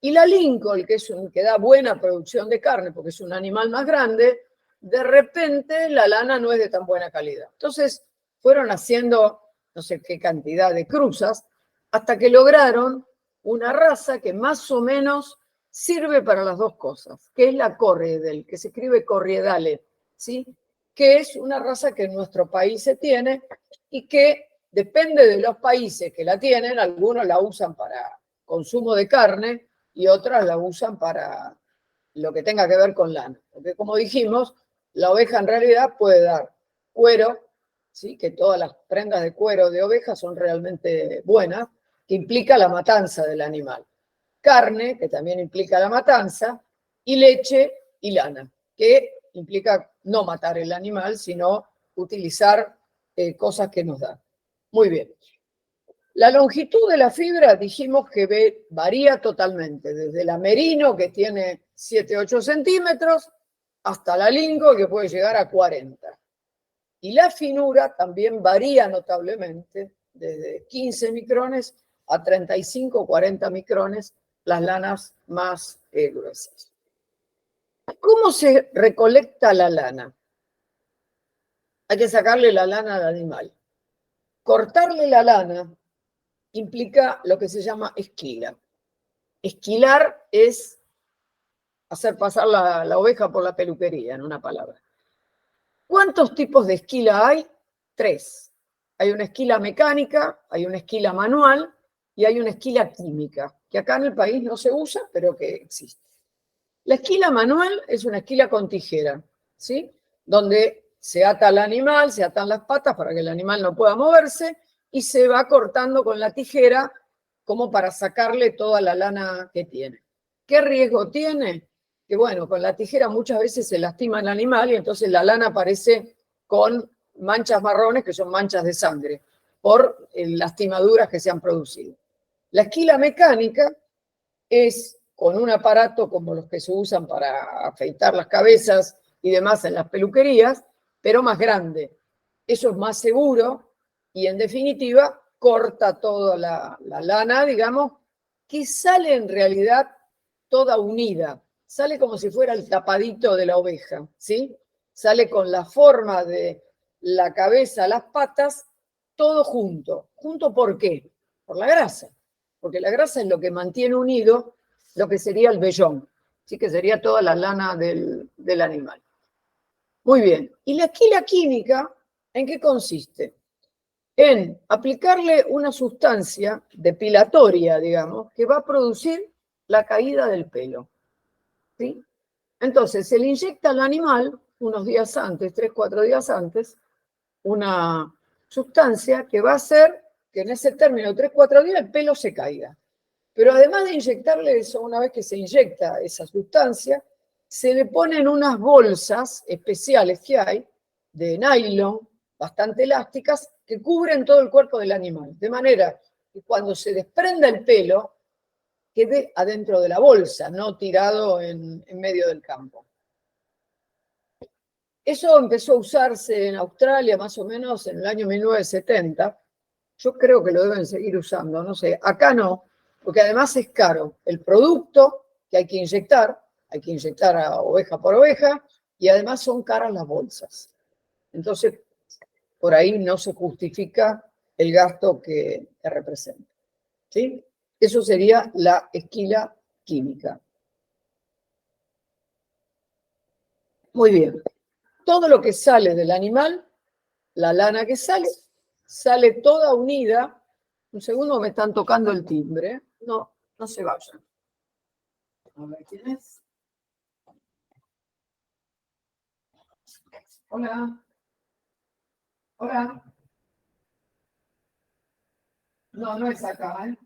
Y la Lincoln, que da buena producción de carne, porque es un animal más grande, de repente la lana no es de tan buena calidad. Entonces fueron haciendo no sé qué cantidad de cruzas, hasta que lograron una raza que más o menos sirve para las dos cosas, que es la Corriedale, que se escribe Corriedale, ¿sí? Que es una raza que en nuestro país se tiene y que depende de los países que la tienen, algunos la usan para consumo de carne, y otras la usan para lo que tenga que ver con lana. Porque como dijimos, la oveja en realidad puede dar cuero, ¿sí? Que todas las prendas de cuero de oveja son realmente buenas, que implica la matanza del animal. Carne, que también implica la matanza, y leche y lana, que implica no matar el animal, sino utilizar cosas que nos dan. Muy bien. La longitud de la fibra dijimos que varía totalmente, desde la merino, que tiene 7-8 centímetros, hasta la lingo, que puede llegar a 40. Y la finura también varía notablemente, desde 15 micrones a 35-40 micrones, las lanas más gruesas. ¿Cómo se recolecta la lana? Hay que sacarle la lana al animal. Cortarle la lana implica lo que se llama esquila. Esquilar es hacer pasar la oveja por la peluquería, en una palabra. ¿Cuántos tipos de esquila hay? 3. Hay una esquila mecánica, hay una esquila manual y hay una esquila química, que acá en el país no se usa, pero que existe. La esquila manual es una esquila con tijera, ¿sí? Donde se ata al animal, se atan las patas para que el animal no pueda moverse y se va cortando con la tijera como para sacarle toda la lana que tiene. ¿Qué riesgo tiene? Que bueno, con la tijera muchas veces se lastima el animal y entonces la lana aparece con manchas marrones que son manchas de sangre por lastimaduras que se han producido. La esquila mecánica es con un aparato como los que se usan para afeitar las cabezas y demás en las peluquerías, pero más grande. Eso es más seguro y en definitiva corta toda la lana, digamos, que sale en realidad toda unida. Sale como si fuera el tapadito de la oveja, ¿sí? Sale con la forma de la cabeza, las patas, todo junto. ¿Junto por qué? Por la grasa. Porque la grasa es lo que mantiene unido lo que sería el vellón, ¿sí? Que sería toda la lana del animal. Muy bien. ¿Y la esquila química en qué consiste? En aplicarle una sustancia depilatoria, digamos, que va a producir la caída del pelo, ¿sí? Entonces, se le inyecta al animal unos días antes, 3-4 días antes, una sustancia que va a hacer que en ese término de 3-4 días el pelo se caiga. Pero además de inyectarle eso, una vez que se inyecta esa sustancia, se le ponen unas bolsas especiales que hay de nylon, bastante elásticas, que cubren todo el cuerpo del animal. De manera que cuando se desprenda el pelo, quede adentro de la bolsa, no tirado en medio del campo. Eso empezó a usarse en Australia más o menos en el año 1970. Yo creo que lo deben seguir usando, no sé. Acá no, porque además es caro. El producto que hay que inyectar a oveja por oveja, y además son caras las bolsas. Entonces, por ahí no se justifica el gasto que representa. ¿Sí? Eso sería la esquila química. Muy bien. Todo lo que sale del animal, la lana que sale, sale toda unida. Un segundo, me están tocando el timbre. No, no se vayan. A ver quién es. Hola. Hola. No, no es acá, ¿eh?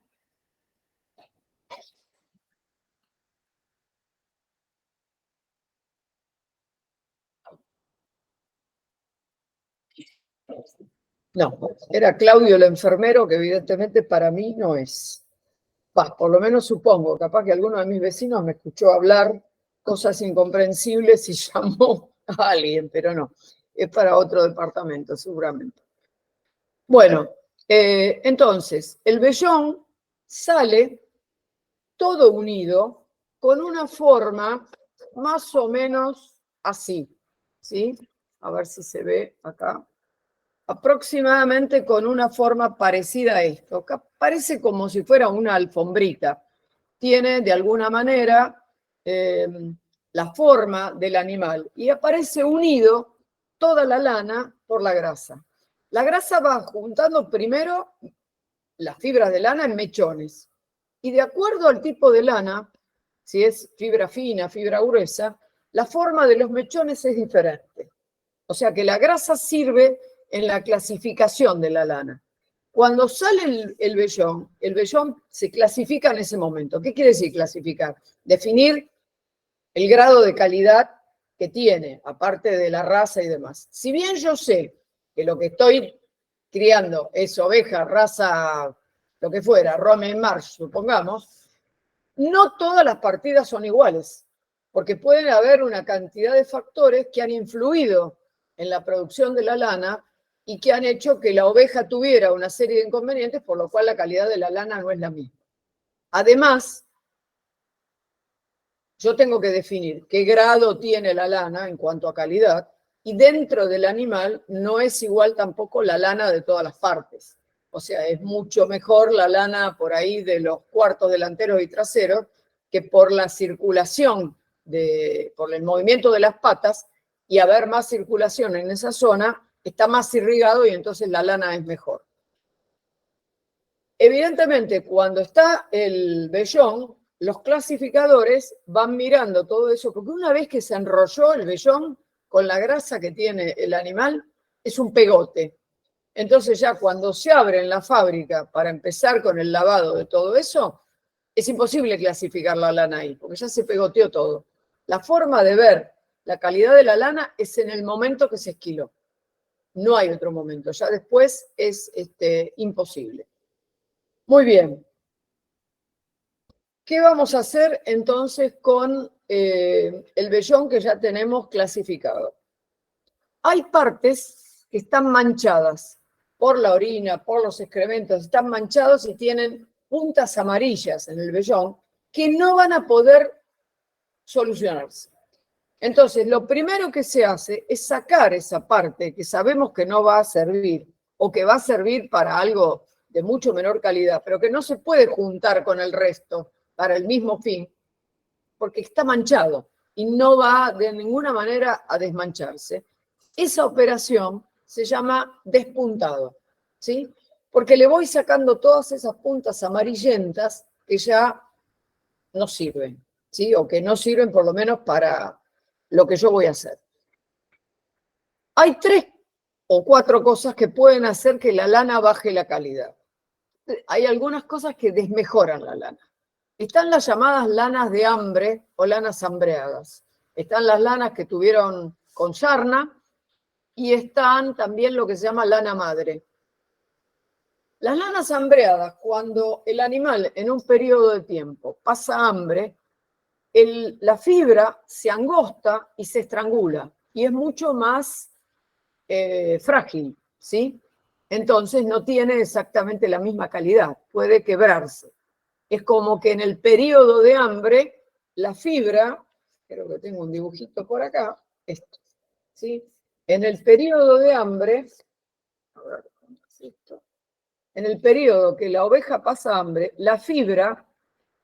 No, era Claudio el enfermero, que evidentemente para mí no es. Por lo menos supongo, capaz que alguno de mis vecinos me escuchó hablar cosas incomprensibles y llamó a alguien, pero no, es para otro departamento seguramente. Bueno, entonces, el vellón sale todo unido con una forma más o menos así, ¿sí? A ver si se ve acá. Aproximadamente con una forma parecida a esto. Parece como si fuera una alfombrita. Tiene de alguna manera la forma del animal y aparece unido toda la lana por la grasa. La grasa va juntando primero las fibras de lana en mechones y de acuerdo al tipo de lana, si es fibra fina, fibra gruesa, la forma de los mechones es diferente. O sea que la grasa sirve en la clasificación de la lana. Cuando sale el vellón se clasifica en ese momento. ¿Qué quiere decir clasificar? Definir el grado de calidad que tiene, aparte de la raza y demás. Si bien yo sé que lo que estoy criando es oveja, raza, lo que fuera, Romain Marsh, supongamos, no todas las partidas son iguales, porque pueden haber una cantidad de factores que han influido en la producción de la lana y que han hecho que la oveja tuviera una serie de inconvenientes, por lo cual la calidad de la lana no es la misma. Además, yo tengo que definir qué grado tiene la lana en cuanto a calidad, y dentro del animal no es igual tampoco la lana de todas las partes. O sea, es mucho mejor la lana por ahí de los cuartos delanteros y traseros que por la circulación, por el movimiento de las patas, y haber más circulación en esa zona, está más irrigado y entonces la lana es mejor. Evidentemente, cuando está el vellón, los clasificadores van mirando todo eso, porque una vez que se enrolló el vellón con la grasa que tiene el animal, es un pegote. Entonces ya cuando se abre en la fábrica para empezar con el lavado de todo eso, es imposible clasificar la lana ahí, porque ya se pegoteó todo. La forma de ver la calidad de la lana es en el momento que se esquiló. No hay otro momento, ya después es imposible. Muy bien. ¿Qué vamos a hacer entonces con el vellón que ya tenemos clasificado? Hay partes que están manchadas por la orina, por los excrementos, están manchados y tienen puntas amarillas en el vellón que no van a poder solucionarse. Entonces, lo primero que se hace es sacar esa parte que sabemos que no va a servir o que va a servir para algo de mucho menor calidad, pero que no se puede juntar con el resto para el mismo fin, porque está manchado y no va de ninguna manera a desmancharse. Esa operación se llama despuntado, ¿sí? Porque le voy sacando todas esas puntas amarillentas que ya no sirven, ¿sí? O que no sirven por lo menos para lo que yo voy a hacer. Hay 3 o 4 cosas que pueden hacer que la lana baje la calidad. Hay algunas cosas que desmejoran la lana. Están las llamadas lanas de hambre o lanas hambreadas. Están las lanas que tuvieron con sarna y están también lo que se llama lana madre. Las lanas hambreadas, cuando el animal en un periodo de tiempo pasa hambre, la fibra se angosta y se estrangula y es mucho más frágil, ¿sí? Entonces no tiene exactamente la misma calidad, puede quebrarse. Es como que en el periodo de hambre la fibra, creo que tengo un dibujito por acá, esto, ¿sí? En el periodo de hambre, a ver, ¿cómo es esto? En el periodo que la oveja pasa hambre, la fibra,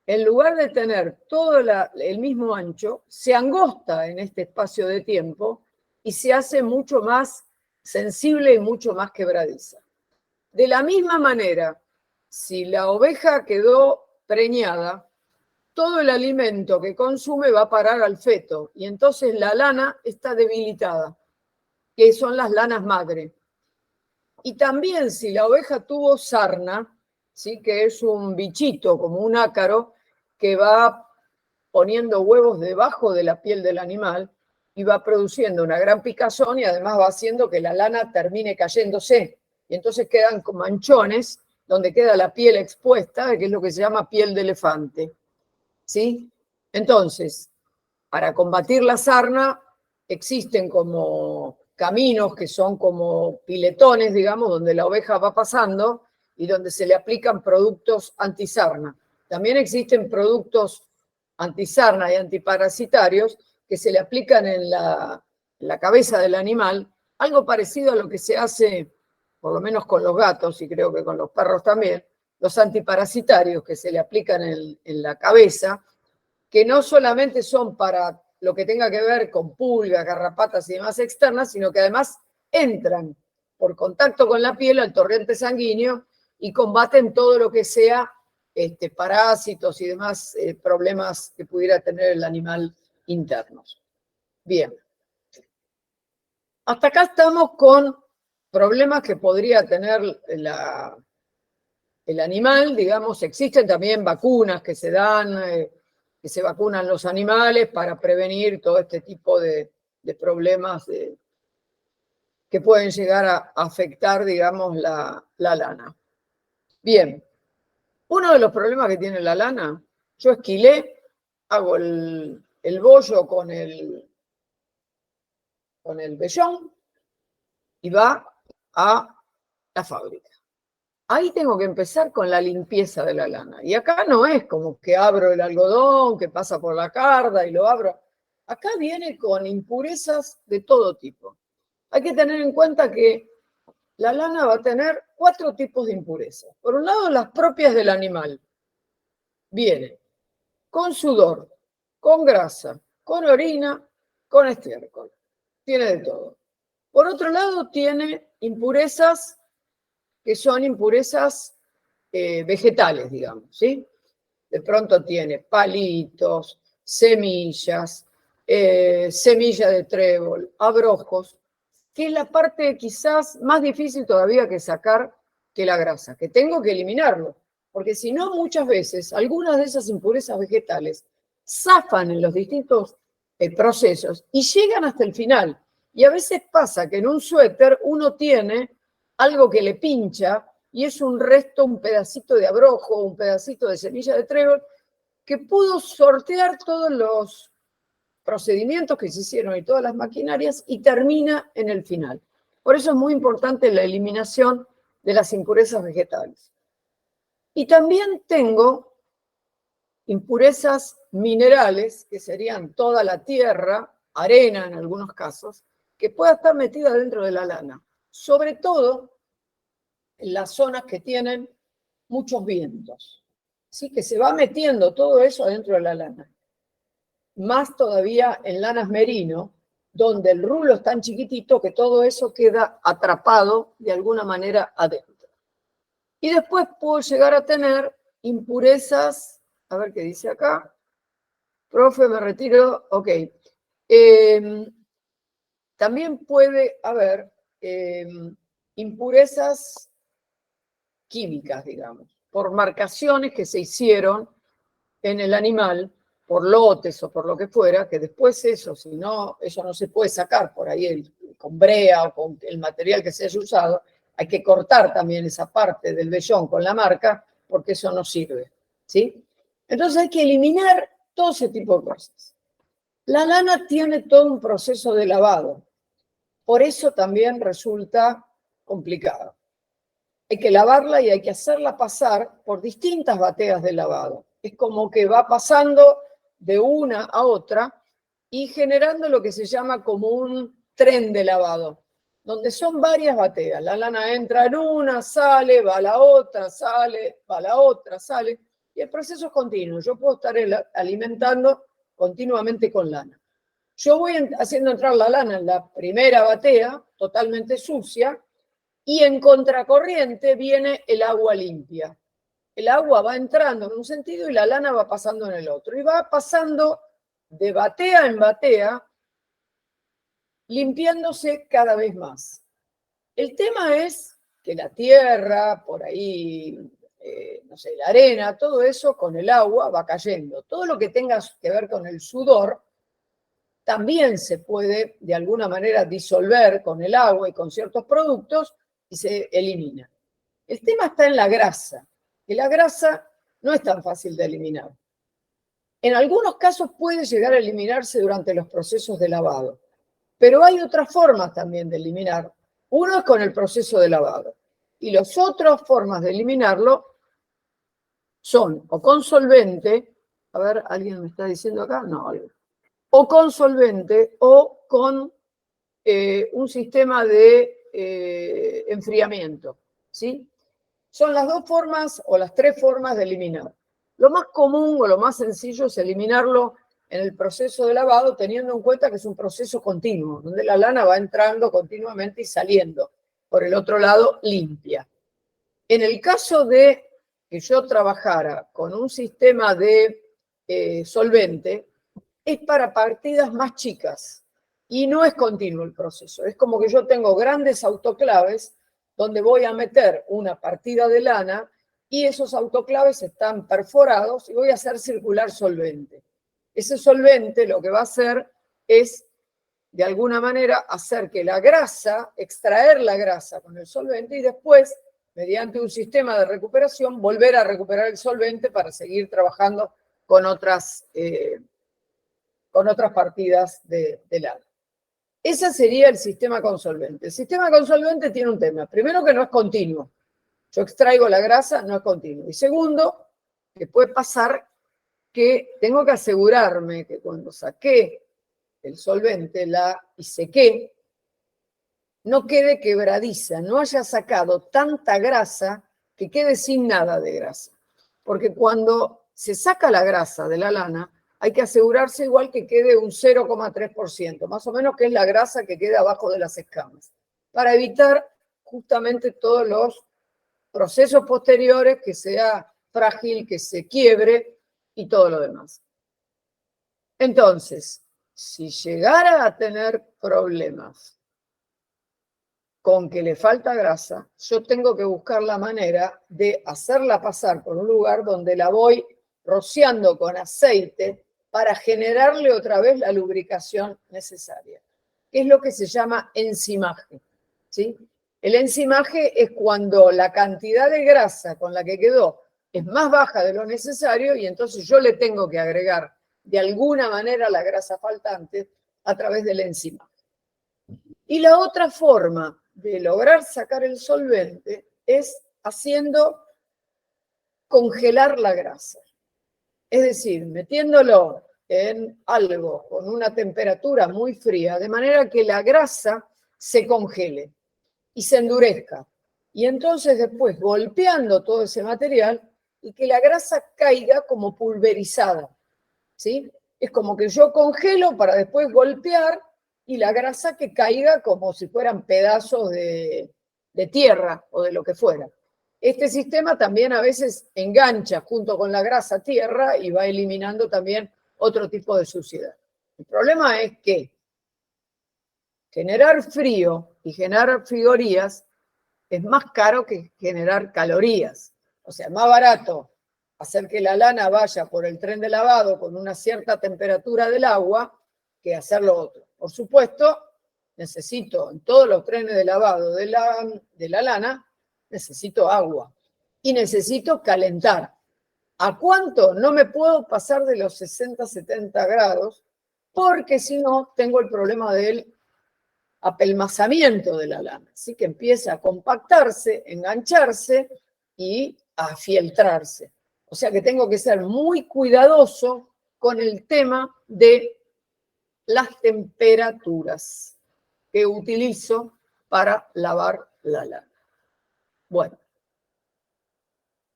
en lugar de tener todo el mismo ancho, se angosta en este espacio de tiempo y se hace mucho más sensible y mucho más quebradiza. De la misma manera, si la oveja quedó preñada, todo el alimento que consume va a parar al feto y entonces la lana está debilitada, que son las lanas madre. Y también si la oveja tuvo sarna, ¿sí? Que es un bichito como un ácaro que va poniendo huevos debajo de la piel del animal y va produciendo una gran picazón y además va haciendo que la lana termine cayéndose. Y entonces quedan con manchones donde queda la piel expuesta, que es lo que se llama piel de elefante. ¿Sí? Entonces, para combatir la sarna existen como caminos que son como piletones, digamos, donde la oveja va pasando y donde se le aplican productos antisarna. También existen productos antisarna y antiparasitarios que se le aplican en la cabeza del animal, algo parecido a lo que se hace, por lo menos con los gatos y creo que con los perros también, los antiparasitarios que se le aplican en la cabeza, que no solamente son para lo que tenga que ver con pulgas, garrapatas y demás externas, sino que además entran por contacto con la piel al torrente sanguíneo y combaten todo lo que sea parásitos y demás problemas que pudiera tener el animal internos. Bien. Hasta acá estamos con problemas que podría tener el animal, digamos, existen también vacunas que se dan, que se vacunan los animales para prevenir todo este tipo de problemas que pueden llegar a afectar, digamos, la lana. Bien, uno de los problemas que tiene la lana, yo esquilé, hago el bollo con el vellón y va a la fábrica. Ahí tengo que empezar con la limpieza de la lana. Y acá no es como que abro el algodón, que pasa por la carda y lo abro. Acá viene con impurezas de todo tipo. Hay que tener en cuenta que la lana va a tener 4 tipos de impurezas. Por un lado, las propias del animal. Viene con sudor, con grasa, con orina, con estiércol. Tiene de todo. Por otro lado, tiene impurezas que son impurezas vegetales, digamos, ¿sí? De pronto tiene palitos, semillas, semilla de trébol, abrojos, que es la parte quizás más difícil todavía que sacar que la grasa, que tengo que eliminarlo, porque si no muchas veces algunas de esas impurezas vegetales zafan en los distintos procesos y llegan hasta el final. Y a veces pasa que en un suéter uno tiene algo que le pincha y es un resto, un pedacito de abrojo, un pedacito de semilla de trébol, que pudo sortear todos los procedimientos que se hicieron y todas las maquinarias y termina en el final. Por eso es muy importante la eliminación de las impurezas vegetales. Y también tengo impurezas minerales, que serían toda la tierra, arena en algunos casos, que pueda estar metida dentro de la lana. Sobre todo en las zonas que tienen muchos vientos. ¿Sí? Que se va metiendo todo eso adentro de la lana. Más todavía en lanas merino, donde el rulo es tan chiquitito que todo eso queda atrapado de alguna manera adentro. Y después puedo llegar a tener impurezas, a ver qué dice acá. Profe, me retiro, ok. También puede haber impurezas químicas, digamos, por marcaciones que se hicieron en el animal, por lotes o por lo que fuera, que después eso, si no, eso no se puede sacar por ahí con brea o con el material que se haya usado, hay que cortar también esa parte del vellón con la marca, porque eso no sirve, ¿sí? Entonces hay que eliminar todo ese tipo de cosas. La lana tiene todo un proceso de lavado, por eso también resulta complicado. Hay que lavarla y hay que hacerla pasar por distintas bateas de lavado. Es como que va pasando de una a otra y generando lo que se llama como un tren de lavado, donde son varias bateas. La lana entra en una, sale, va a la otra, sale, va a la otra, sale, y el proceso es continuo. Yo puedo estar alimentando continuamente con lana. Yo voy haciendo entrar la lana en la primera batea, totalmente sucia, y en contracorriente viene el agua limpia. El agua va entrando en un sentido y la lana va pasando en el otro. Y va pasando de batea en batea, limpiándose cada vez más. El tema es que la tierra, por ahí, no sé, la arena, todo eso con el agua va cayendo. Todo lo que tenga que ver con el sudor también se puede de alguna manera disolver con el agua y con ciertos productos y se elimina. El tema está en la grasa, que la grasa no es tan fácil de eliminar. En algunos casos puede llegar a eliminarse durante los procesos de lavado, pero hay otras formas también de eliminar. Uno es con el proceso de lavado y las otras formas de eliminarlo son o con solvente, a ver, ¿alguien me está diciendo acá? No, o con solvente o con un sistema de enfriamiento, ¿sí? Son las dos formas o las tres formas de eliminar. Lo más común o lo más sencillo es eliminarlo en el proceso de lavado, teniendo en cuenta que es un proceso continuo, donde la lana va entrando continuamente y saliendo, por el otro lado, limpia. En el caso de que yo trabajara con un sistema de solvente, es para partidas más chicas y no es continuo el proceso. Es como que yo tengo grandes autoclaves donde voy a meter una partida de lana y esos autoclaves están perforados y voy a hacer circular solvente. Ese solvente lo que va a hacer es, de alguna manera, hacer que la grasa, extraer la grasa con el solvente y después, mediante un sistema de recuperación, volver a recuperar el solvente para seguir trabajando con otras partidas de lana. Ese sería el sistema con solvente. El sistema con solvente tiene un tema. Primero, que no es continuo. Yo extraigo la grasa, no es continuo. Y segundo, que puede pasar que tengo que asegurarme que cuando saqué el solvente y sequé, no quede quebradiza, no haya sacado tanta grasa que quede sin nada de grasa. Porque cuando se saca la grasa de la lana, hay que asegurarse igual que quede un 0,3%, más o menos, que es la grasa que queda abajo de las escamas, para evitar justamente todos los procesos posteriores, que sea frágil, que se quiebre y todo lo demás. Entonces, si llegara a tener problemas con que le falta grasa, yo tengo que buscar la manera de hacerla pasar por un lugar donde la voy rociando con aceite para generarle otra vez la lubricación necesaria. Es lo que se llama enzimaje, ¿sí? El enzimaje es cuando la cantidad de grasa con la que quedó es más baja de lo necesario y entonces yo le tengo que agregar de alguna manera la grasa faltante a través del enzimaje. Y la otra forma de lograr sacar el solvente es haciendo congelar la grasa. Es decir, metiéndolo en algo con una temperatura muy fría, de manera que la grasa se congele y se endurezca. Y entonces después golpeando todo ese material y que la grasa caiga como pulverizada, ¿sí? Es como que yo congelo para después golpear y la grasa que caiga como si fueran pedazos de tierra o de lo que fuera. Este sistema también a veces engancha junto con la grasa tierra y va eliminando también otro tipo de suciedad. El problema es que generar frío y generar frigorías es más caro que generar calorías. O sea, más barato hacer que la lana vaya por el tren de lavado con una cierta temperatura del agua que hacer lo otro. Por supuesto, necesito en todos los trenes de lavado de la lana, necesito agua y necesito calentar. ¿A cuánto? No me puedo pasar de los 60, 70 grados, porque si no, tengo el problema del apelmazamiento de la lana. Así que empieza a compactarse, engancharse y a afieltrarse. O sea que tengo que ser muy cuidadoso con el tema de las temperaturas que utilizo para lavar la lana. Bueno,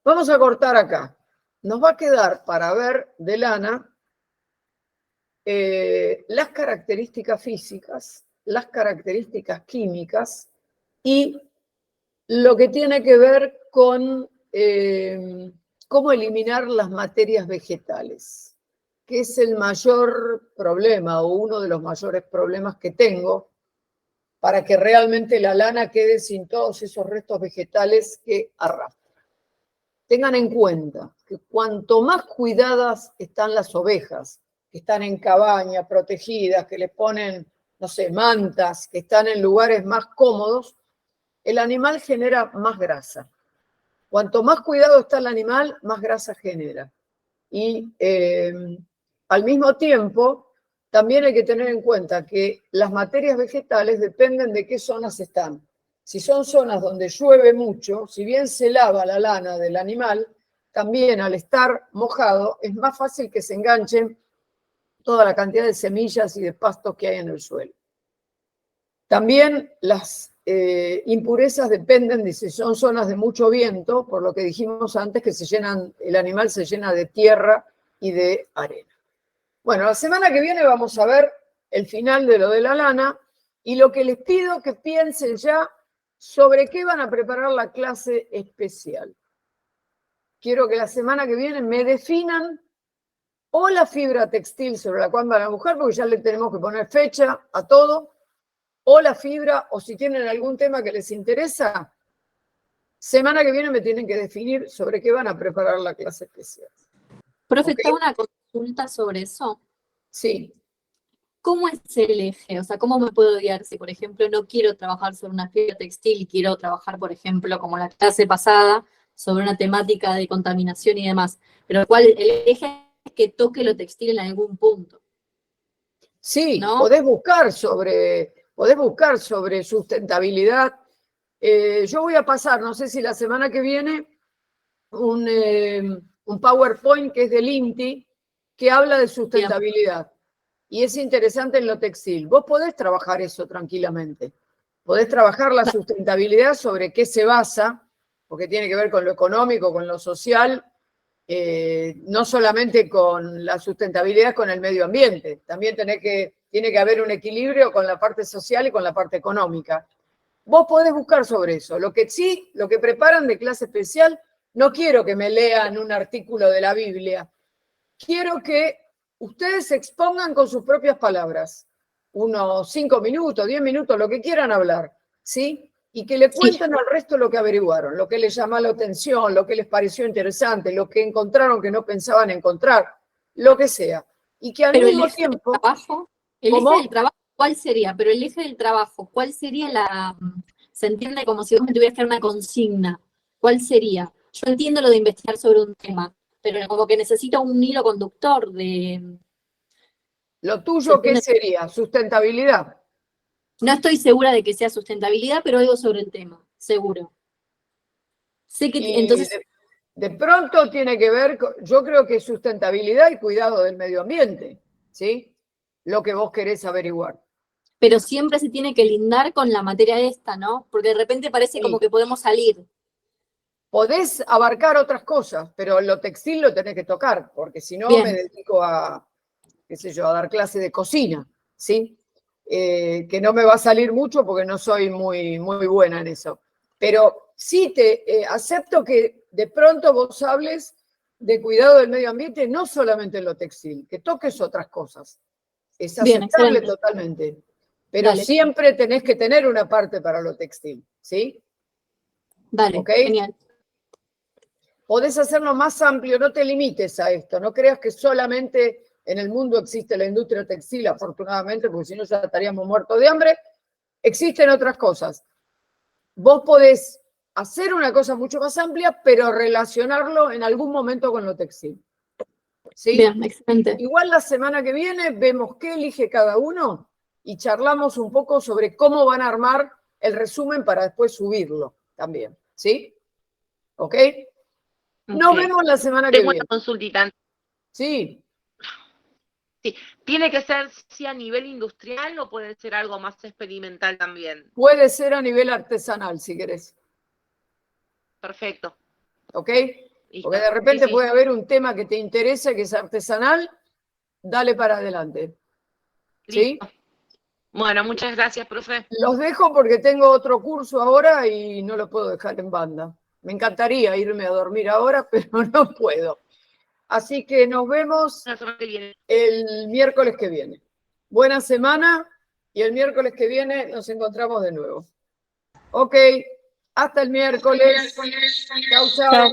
vamos a cortar acá. Nos va a quedar para ver de lana las características físicas, las características químicas y lo que tiene que ver con cómo eliminar las materias vegetales, que es el mayor problema o uno de los mayores problemas que tengo para que realmente la lana quede sin todos esos restos vegetales que arrastra. Tengan en cuenta que cuanto más cuidadas están las ovejas, que están en cabaña, protegidas, que les ponen, no sé, mantas, que están en lugares más cómodos, el animal genera más grasa. Cuanto más cuidado está el animal, más grasa genera. Y al mismo tiempo, también hay que tener en cuenta que las materias vegetales dependen de qué zonas están. Si son zonas donde llueve mucho, si bien se lava la lana del animal, también al estar mojado es más fácil que se enganchen toda la cantidad de semillas y de pastos que hay en el suelo. También las impurezas dependen de si son zonas de mucho viento, por lo que dijimos antes que el animal se llena de tierra y de arena. Bueno, la semana que viene vamos a ver el final de lo de la lana y lo que les pido que piensen ya sobre qué van a preparar la clase especial. Quiero que la semana que viene me definan o la fibra textil sobre la cual van a buscar, porque ya le tenemos que poner fecha a todo, o la fibra, o si tienen algún tema que les interesa, semana que viene me tienen que definir sobre qué van a preparar la clase especial. Profe, ¿Okay? ¿tengo una consulta sobre eso? Sí. ¿Cómo es el eje? O sea, ¿cómo me puedo guiar si, por ejemplo, no quiero trabajar sobre una fibra textil y quiero trabajar, por ejemplo, como la clase pasada, sobre una temática de contaminación y demás? Pero el eje es que toque lo textil en algún punto. Sí, ¿no? podés buscar sobre sustentabilidad. Yo voy a pasar, no sé si la semana que viene, un PowerPoint que es del INTI, que habla de sustentabilidad. Y es interesante en lo textil. Vos podés trabajar eso tranquilamente. Podés trabajar la sustentabilidad sobre qué se basa, porque tiene que ver con lo económico, con lo social, no solamente con la sustentabilidad con el medio ambiente, también tiene que haber un equilibrio con la parte social y con la parte económica. Vos podés buscar sobre eso. Lo que preparan de clase especial, no quiero que me lean un artículo de la Biblia. Quiero que ustedes se expongan con sus propias palabras, unos 5 minutos, 10 minutos, lo que quieran hablar, ¿sí? Y que le cuenten al resto lo que averiguaron, lo que les llamó la atención, lo que les pareció interesante, lo que encontraron que no pensaban encontrar, lo que sea. Y que al mismo tiempo... El eje del trabajo, ¿cuál sería? Pero el eje del trabajo, ¿cuál sería se entiende como si vos me tuvieras que dar una consigna? ¿Cuál sería? Yo entiendo lo de investigar sobre un tema, pero como que necesito un hilo conductor de... ¿Lo tuyo qué sería? ¿Sustentabilidad? No estoy segura de que sea sustentabilidad, pero algo sobre el tema, seguro. Sé que entonces... De pronto tiene que ver, yo creo que sustentabilidad y cuidado del medio ambiente, ¿sí? Lo que vos querés averiguar. Pero siempre se tiene que lindar con la materia esta, ¿no? Porque de repente parece como que podemos salir. Podés abarcar otras cosas, pero lo textil lo tenés que tocar, porque si no me dedico a, qué sé yo, a dar clase de cocina, ¿sí? Que no me va a salir mucho porque no soy muy, muy buena en eso. Pero sí te acepto que de pronto vos hables de cuidado del medio ambiente, no solamente en lo textil, que toques otras cosas. Es aceptable totalmente. Pero siempre tenés que tener una parte para lo textil, ¿sí? Dale, ¿okay? Genial. Podés hacerlo más amplio, no te limites a esto, no creas que solamente en el mundo existe la industria textil, afortunadamente, porque si no ya estaríamos muertos de hambre. Existen otras cosas. Vos podés hacer una cosa mucho más amplia, pero relacionarlo en algún momento con lo textil. ¿Sí? Bien, excelente. Igual la semana que viene vemos qué elige cada uno y charlamos un poco sobre cómo van a armar el resumen para después subirlo también. ¿Sí? ¿Ok? Nos vemos la semana que viene. Tengo una consultita. Sí. ¿Tiene que ser sí a nivel industrial o puede ser algo más experimental también? Puede ser a nivel artesanal, si querés. Perfecto. ¿Ok? Listo. Porque de repente Sí, sí. puede haber un tema que te interese, que es artesanal, dale para adelante. ¿Sí? Listo. Bueno, muchas gracias, profe. Los dejo porque tengo otro curso ahora y no lo puedo dejar en banda. Me encantaría irme a dormir ahora, pero no puedo. Así que nos vemos La semana que viene. el miércoles que viene. Buena semana y el miércoles que viene nos encontramos de nuevo. Ok, hasta el miércoles. Chau, chau. Chao.